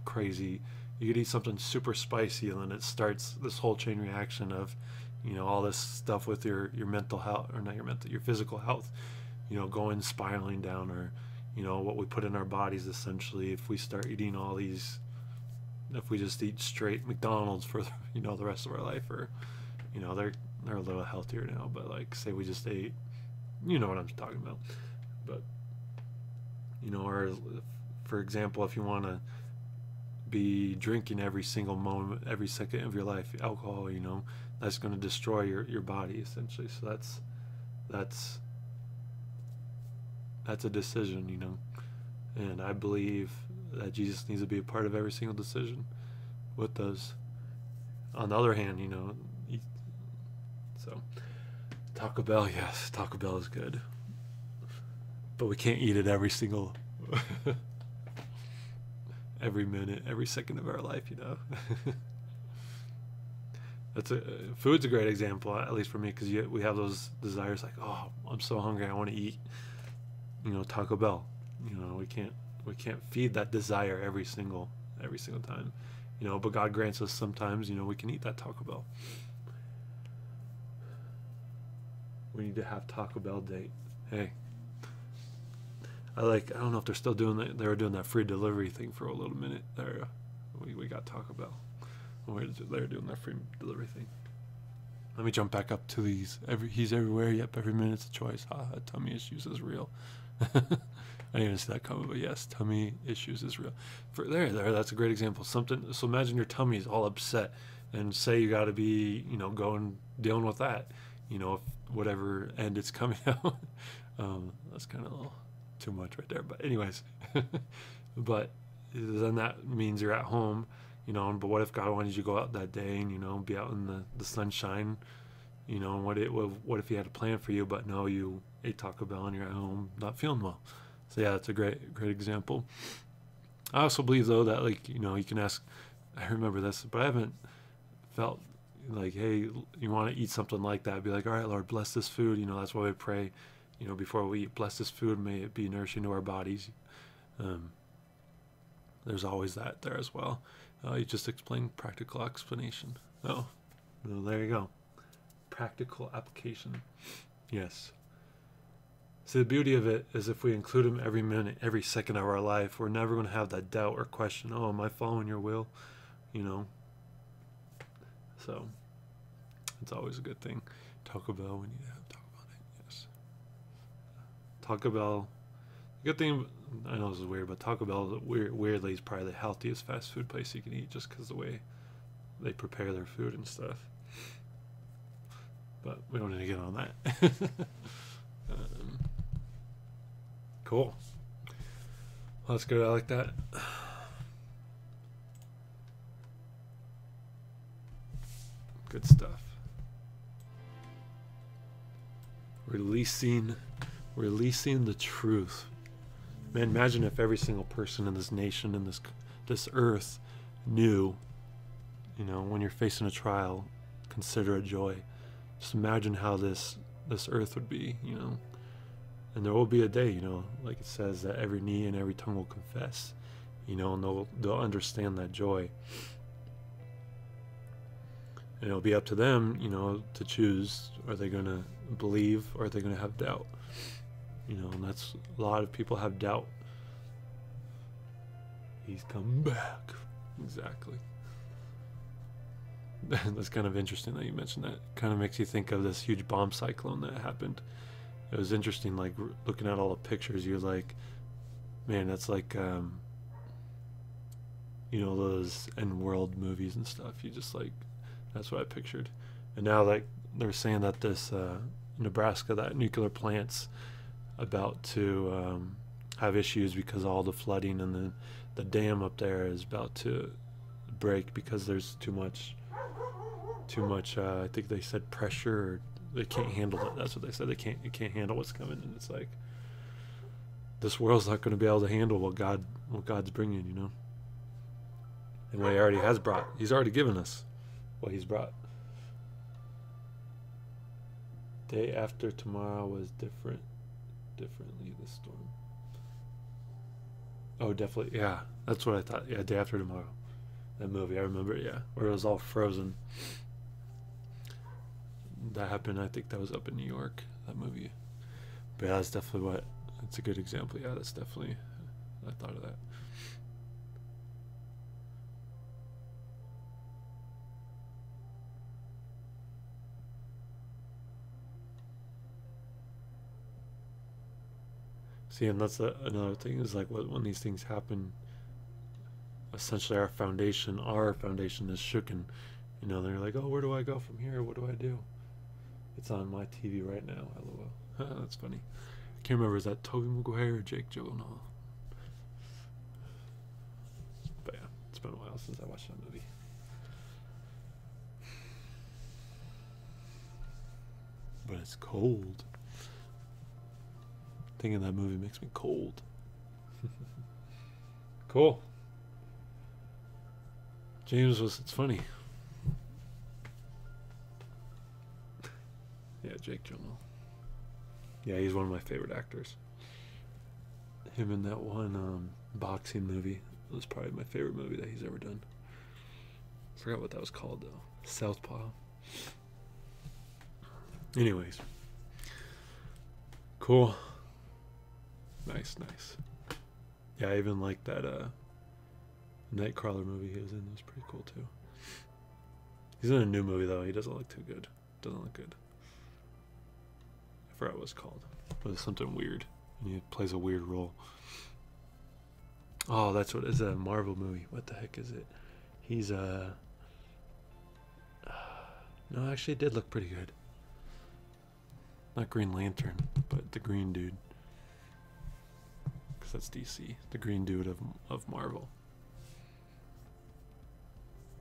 crazy. You could eat something super spicy, and then it starts this whole chain reaction of, you know, all this stuff with your mental health, or not your physical health, you know, going spiraling down, or, you know, what we put in our bodies essentially. If we start eating all these, if we just eat straight McDonald's for, you know, the rest of our life, or, you know, they're a little healthier now, but like, say we just ate, you know what I'm talking about. But, you know, or for example, if you want to be drinking every single moment, every second of your life, alcohol, you know, that's going to destroy your body essentially. So that's a decision, you know. And I believe that Jesus needs to be a part of every single decision with those. On the other hand, you know, so Taco Bell, yes, Taco Bell is good, but we can't eat it every single every minute, every second of our life, you know. Food's a great example, at least for me, because we have those desires like, oh, I'm so hungry, I want to eat, you know, Taco Bell. You know, we can't feed that desire every single time, you know. But God grants us sometimes, you know, we can eat that Taco Bell. We need to have Taco Bell date. Hey, I don't know if they're still doing that. They were doing that free delivery thing for a little minute there. We got Taco Bell. They're doing that free delivery thing. Let me jump back up to these. He's everywhere. Yep, every minute's a choice. Tummy issues is real. I didn't even see that coming, but yes, tummy issues is real. There, that's a great example. So imagine your tummy is all upset, and say you got to be, you know, dealing with that, you know, if whatever end it's coming out. That's kind of a little too much right there, but anyways. But then that means you're at home, you know. But what if God wanted you to go out that day and, you know, be out in the sunshine, you know? And what if He had a plan for you, but no, you ate Taco Bell and you're at home not feeling well? So yeah, that's a great example. I also believe, though, that, like, you know, you can ask. I remember this, but I haven't felt like, hey, you want to eat something like that, be like, all right, Lord, bless this food. You know, that's why we pray, you know, before we eat, bless this food, may it be nourishing to our bodies. There's always that there as well. You just explained practical explanation. Oh, well, there you go. Practical application. Yes. So the beauty of it is, if we include Him every minute, every second of our life, we're never going to have that doubt or question, oh, am I following your will? You know. So it's always a good thing. Taco Bell, we need to have Taco Bell night. Yes. Taco Bell. Good thing, I know this is weird, but Taco Bell weirdly is probably the healthiest fast food place you can eat, just because the way they prepare their food and stuff. But we don't need to get on that. Cool. Well, that's good. I like that. Good stuff. Releasing the truth. Man, imagine if every single person in this nation, in this earth, new. You know, when you're facing a trial, consider it joy. Just imagine how this earth would be, you know. And there will be a day, you know, like it says, that every knee and every tongue will confess, you know, and they'll understand that joy. And it'll be up to them, you know, to choose. Are they going to believe, or are they going to have doubt? You know, and that's, a lot of people have doubt. He's coming back. Exactly. That's kind of interesting that you mentioned that. Kind of makes you think of this huge bomb cyclone that happened. It was interesting, like, looking at all the pictures, you're like, man, that's like, you know, those end world movies and stuff. You just, like, that's what I pictured. And now, like, they're saying that this Nebraska, that nuclear plant's about to have issues because of all the flooding, and then the dam up there is about to break because there's too much I think they said pressure, or they can't handle it. That's what they said. It can't handle what's coming. And it's like, this world's not going to be able to handle what God's bringing, you know. And what he already has brought. He's already given us what he's brought. Day after tomorrow was differently this storm. Oh, definitely. Yeah, that's what I thought. Yeah, Day After Tomorrow. That movie, I remember it, yeah. Where it was all frozen. That happened, I think that was up in New York, that movie. But yeah, that's definitely it's a good example. Yeah, that's definitely, I thought of that. See, and that's another thing, is like, when these things happen, essentially our foundation is shooken. You know, they're like, oh, where do I go from here? What do I do? It's on my TV right now. LOL. That's funny. I can't remember, is that Tobey Maguire or Jake Gyllenhaal? But yeah, it's been a while since I watched that movie. But it's cold. Thinking that movie makes me cold. Cool. It's funny. Yeah, Jake Gyllenhaal. Yeah, he's one of my favorite actors. Him in that one boxing movie was probably my favorite movie that he's ever done. I forgot what that was called, though. Southpaw. Anyways. Cool. Nice. Yeah, I even like that Nightcrawler movie he was in. It was pretty cool, too. He's in a new movie, though. He doesn't look too good. Doesn't look good. I forgot what it's called. But it's something weird. And he plays a weird role. Oh, that's what is a Marvel movie. What the heck is it? He's no, actually it did look pretty good. Not Green Lantern, but the green dude. Because that's DC. The green dude of Marvel.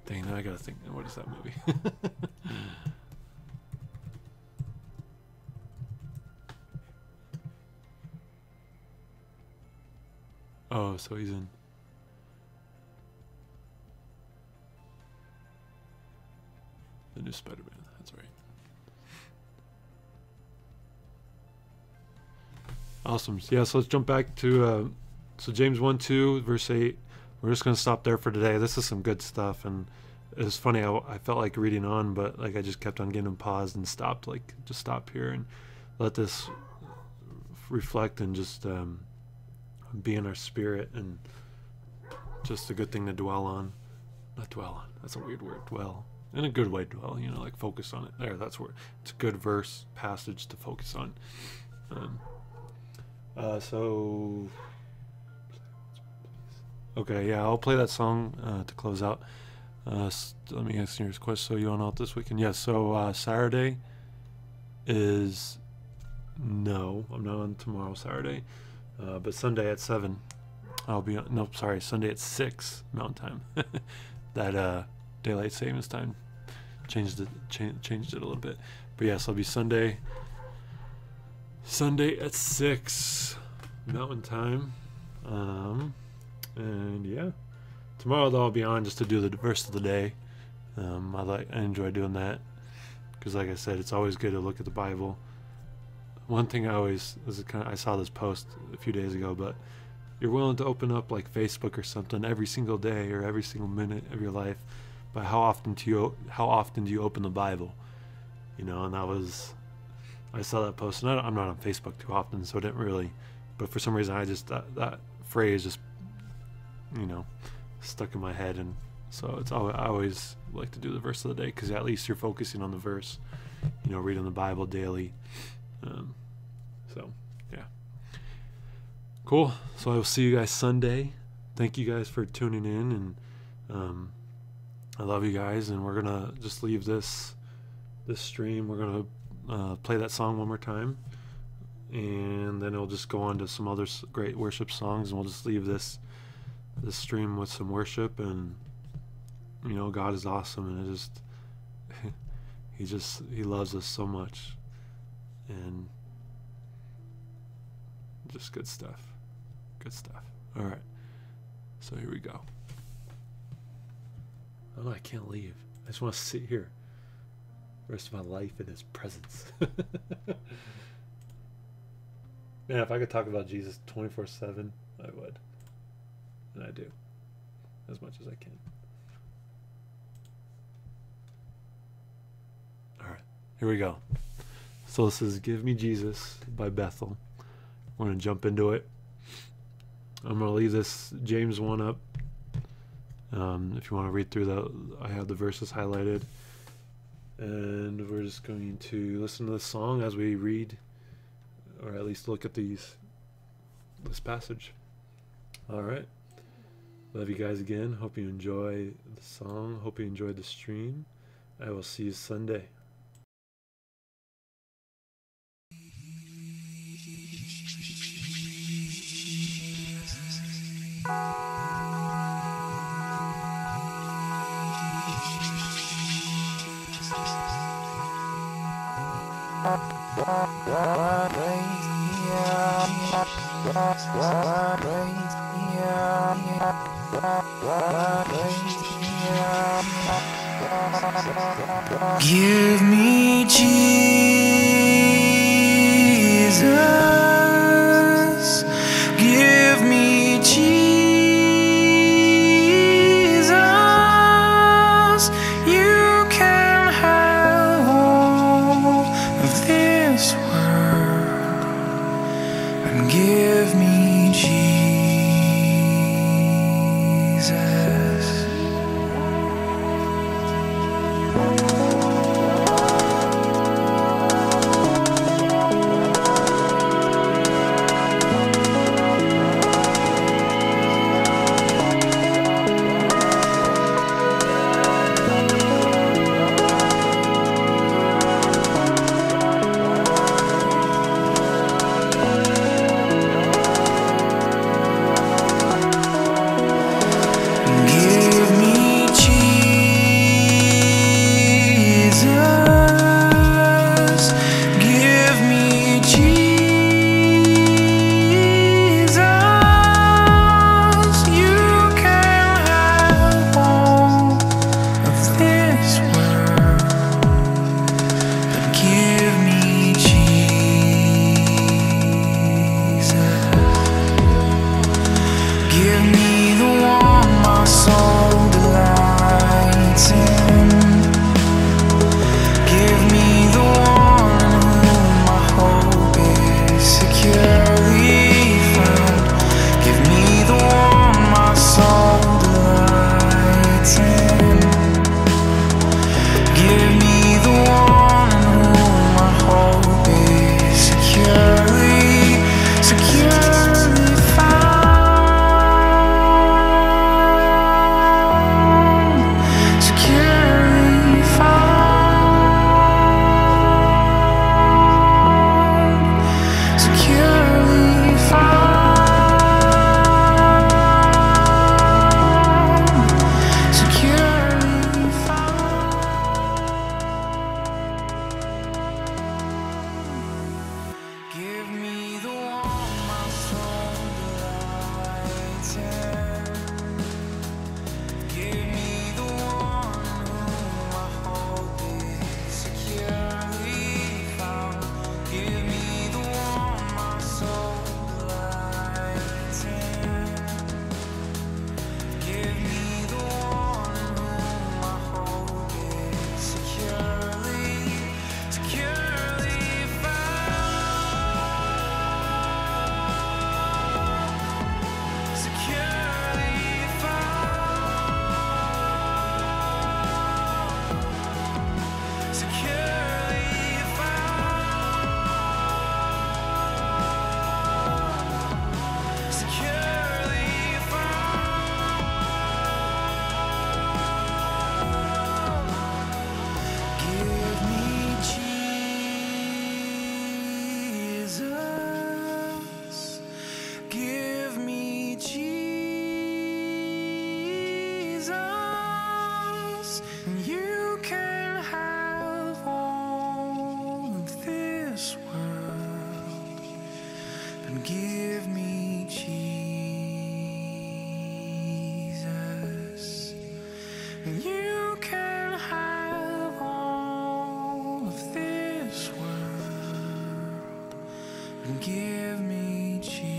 Dang, now I gotta think, what is that movie? Oh, so he's in the new Spider-Man, that's right. Awesome. Yeah, so let's jump back to so James 1:2 verse 8. We're just gonna stop there for today. This is some good stuff, and it was funny. I felt like reading on, but like I just kept on getting paused and stopped. Like, just stop here and let this reflect and just be in our spirit, and just a good thing to dwell on. Not dwell on. That's a weird word. Dwell in a good way. Dwell. You know, like focus on it. There. That's where it's a good verse passage to focus on. So. Okay, yeah, I'll play that song to close out. Let me ask you this question. So you on out this weekend? Yes. So Saturday is no, I'm not on tomorrow Saturday, but Sunday at 7, I'll be on. No, sorry, Sunday at 6 Mountain Time. That daylight savings time changed it a little bit, but yes, I'll be Sunday at 6 Mountain Time. And yeah, Tomorrow though, I'll be on just to do the verse of the day. I enjoy doing that because, like I said, it's always good to look at the Bible. One thing I saw this post a few days ago, but you're willing to open up like Facebook or something every single day or every single minute of your life, but how often do you open the Bible? And I saw that post, and I'm not on Facebook too often, so I didn't really, but for some reason I just that phrase just stuck in my head, and so I always like to do the verse of the day because at least you're focusing on the verse, reading the Bible daily. So yeah, cool. So I will see you guys Sunday. Thank you guys for tuning in, and I love you guys. And we're gonna just leave this stream. We're gonna play that song one more time, and then it'll just go on to some other great worship songs, and we'll just leave this stream with some worship. And God is awesome, and he loves us so much, and just good stuff. All right, so here we go. Oh, I can't leave. I just want to sit here the rest of my life in his presence. Man, if I could talk about Jesus 24/7, I would. And I do, as much as I can. All right, here we go. So this is Give Me Jesus by Bethel. We're going to jump into it. I'm going to leave this James 1 up. If you want to read through I have the verses highlighted. And we're just going to listen to this song as we read, or at least look at this passage. All right. Love you guys again. Hope you enjoy the song. Hope you enjoyed the stream. I will see you Sunday. Give me Jesus. Give me Jesus. You can have all of this world, and give me Jesus. Give me Jesus.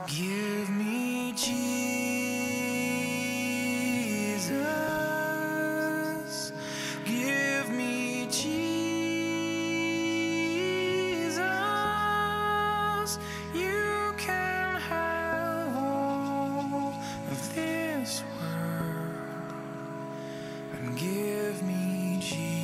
Give me Jesus. Give me Jesus. You can have all of this world, and give me Jesus.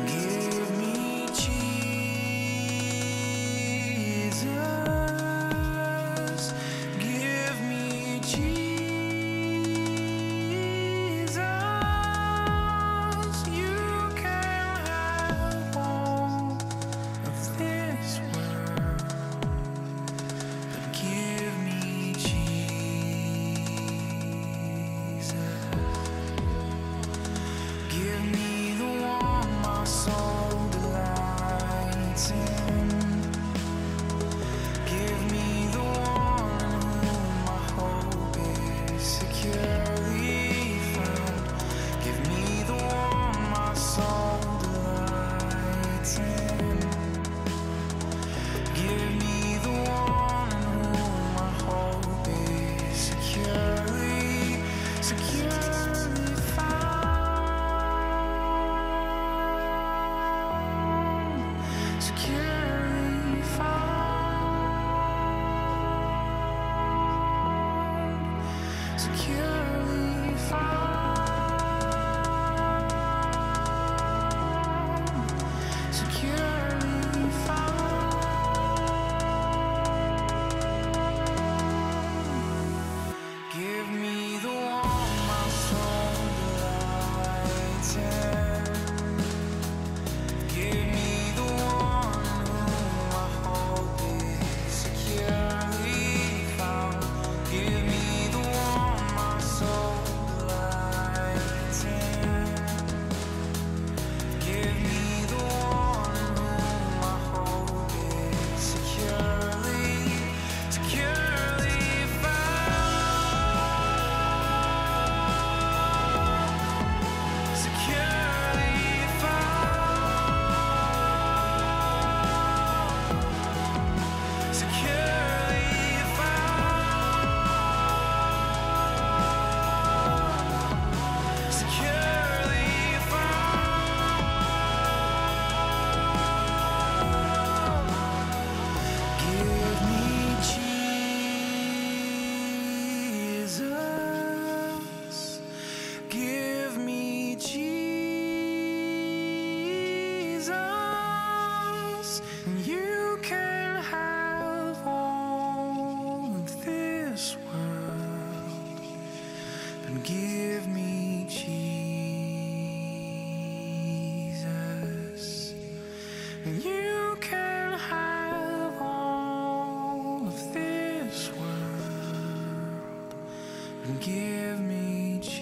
Give me Jesus. Give me Jesus. You can have all of this world, but give me Jesus. Give me the one my soul delights in. Give me the one in whom my hope is securely found. Give me the one my soul delights in. Give me the one in whom my hope is securely found. Securely found. Securely found. Securely found. Give me the one my soul delights in. Give me the one in whom my hope is securely found. Give me the one my soul delights in. Give me the one in whom my hope is securely found. Securely found. Securely found. Securely found. Give me Jesus. Give me Jesus. And you can have all of this world, and give me Jesus. And you can have all of this world, and give me Jesus.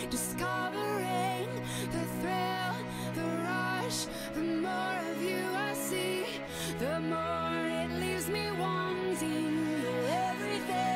discovering the thrill, the rush. The more of you I see, the more it leaves me wanting your everything.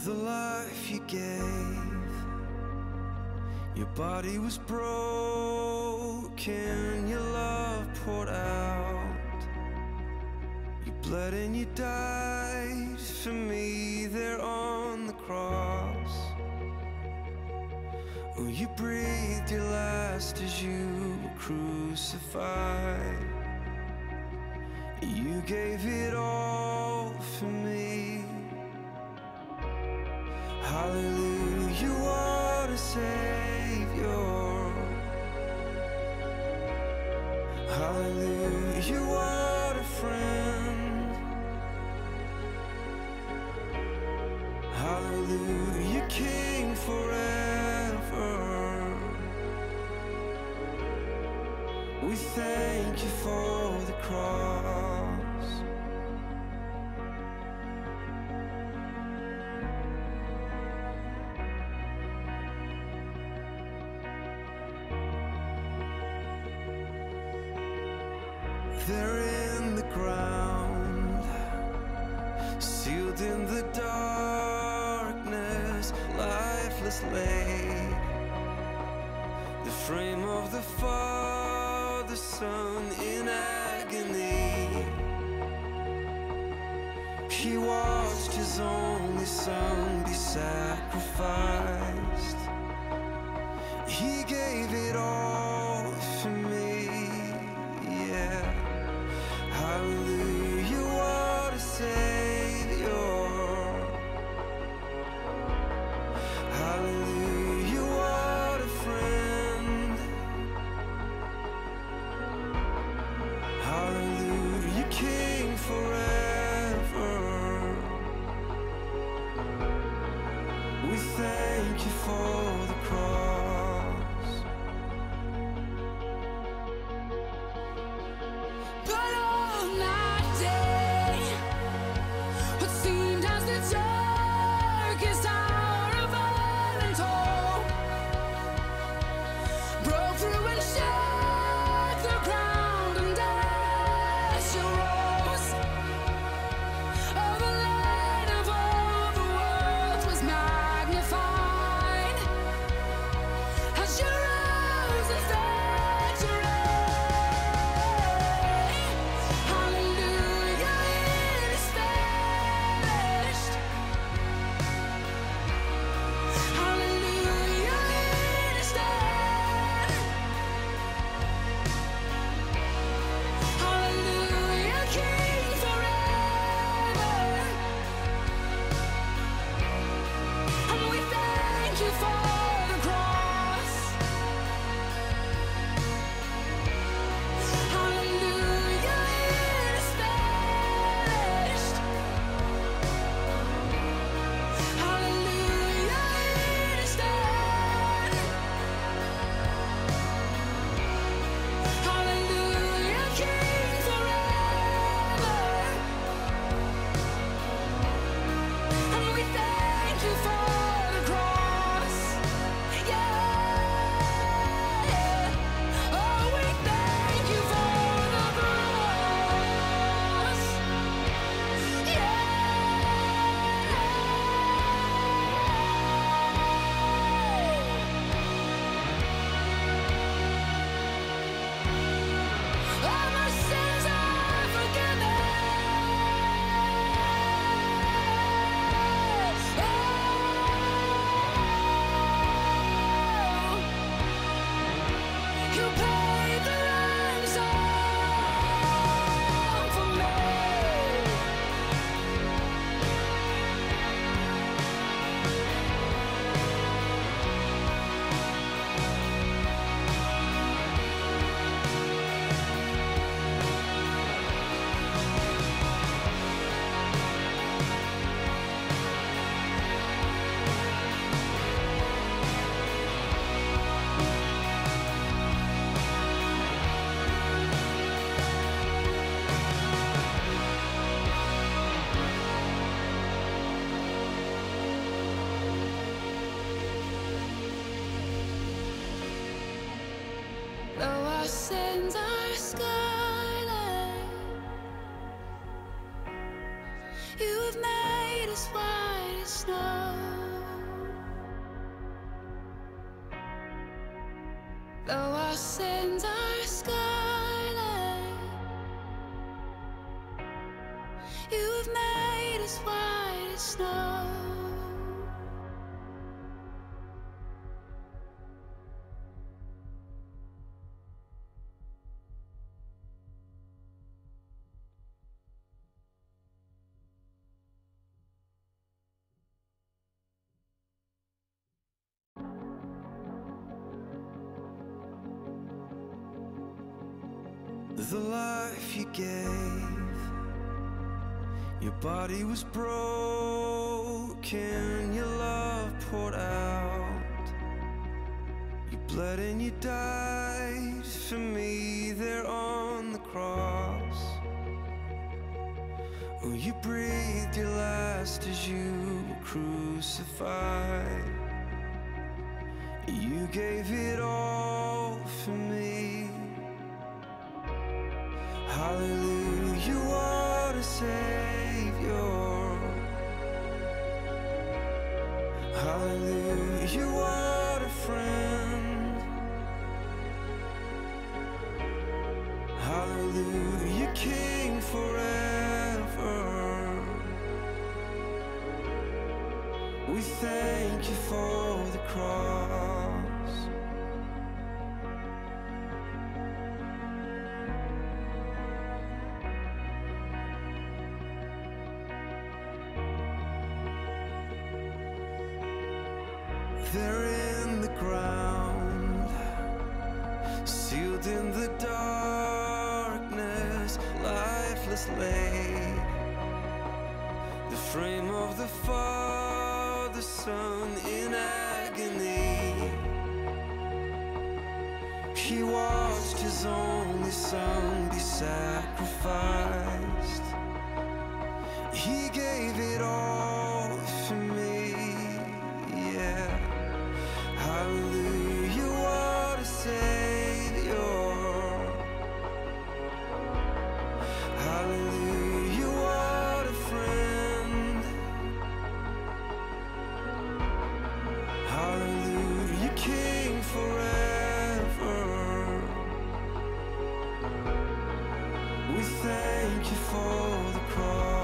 The life you gave, your body was broken, your love poured out. You bled and you died for me there on the cross. Oh, you breathed your last as you were crucified. You gave it all for me. Hallelujah, what a Savior. Hallelujah, what a friend. Hallelujah, King forever. We thank you for the cross. They're in the ground, sealed in the darkness, lifeless laid. The frame of the Father, Son in agony. He watched his only Son be sacrificed. He gave it all for me, yeah. Hallelujah, what a Savior. Hallelujah, what a friend. Hallelujah, King forever. We thank you for snow. Though our sins are scarlet, you have made us white as snow. The life you gave, your body was broken, your love poured out. You bled and you died for me there on the cross. Oh, you breathed your last as you were crucified. You gave it all for me. Hallelujah, what a Savior. Hallelujah, what a friend. Hallelujah, King forever. We thank you for the cross. They're in the ground, sealed in the darkness, lifeless laid. The frame of the Father, Son in agony. He watched his only Son be sacrificed. He gave it all for me, yeah. Hallelujah, what a Savior. Hallelujah, what a friend. Hallelujah, King forever. We thank you for the cross.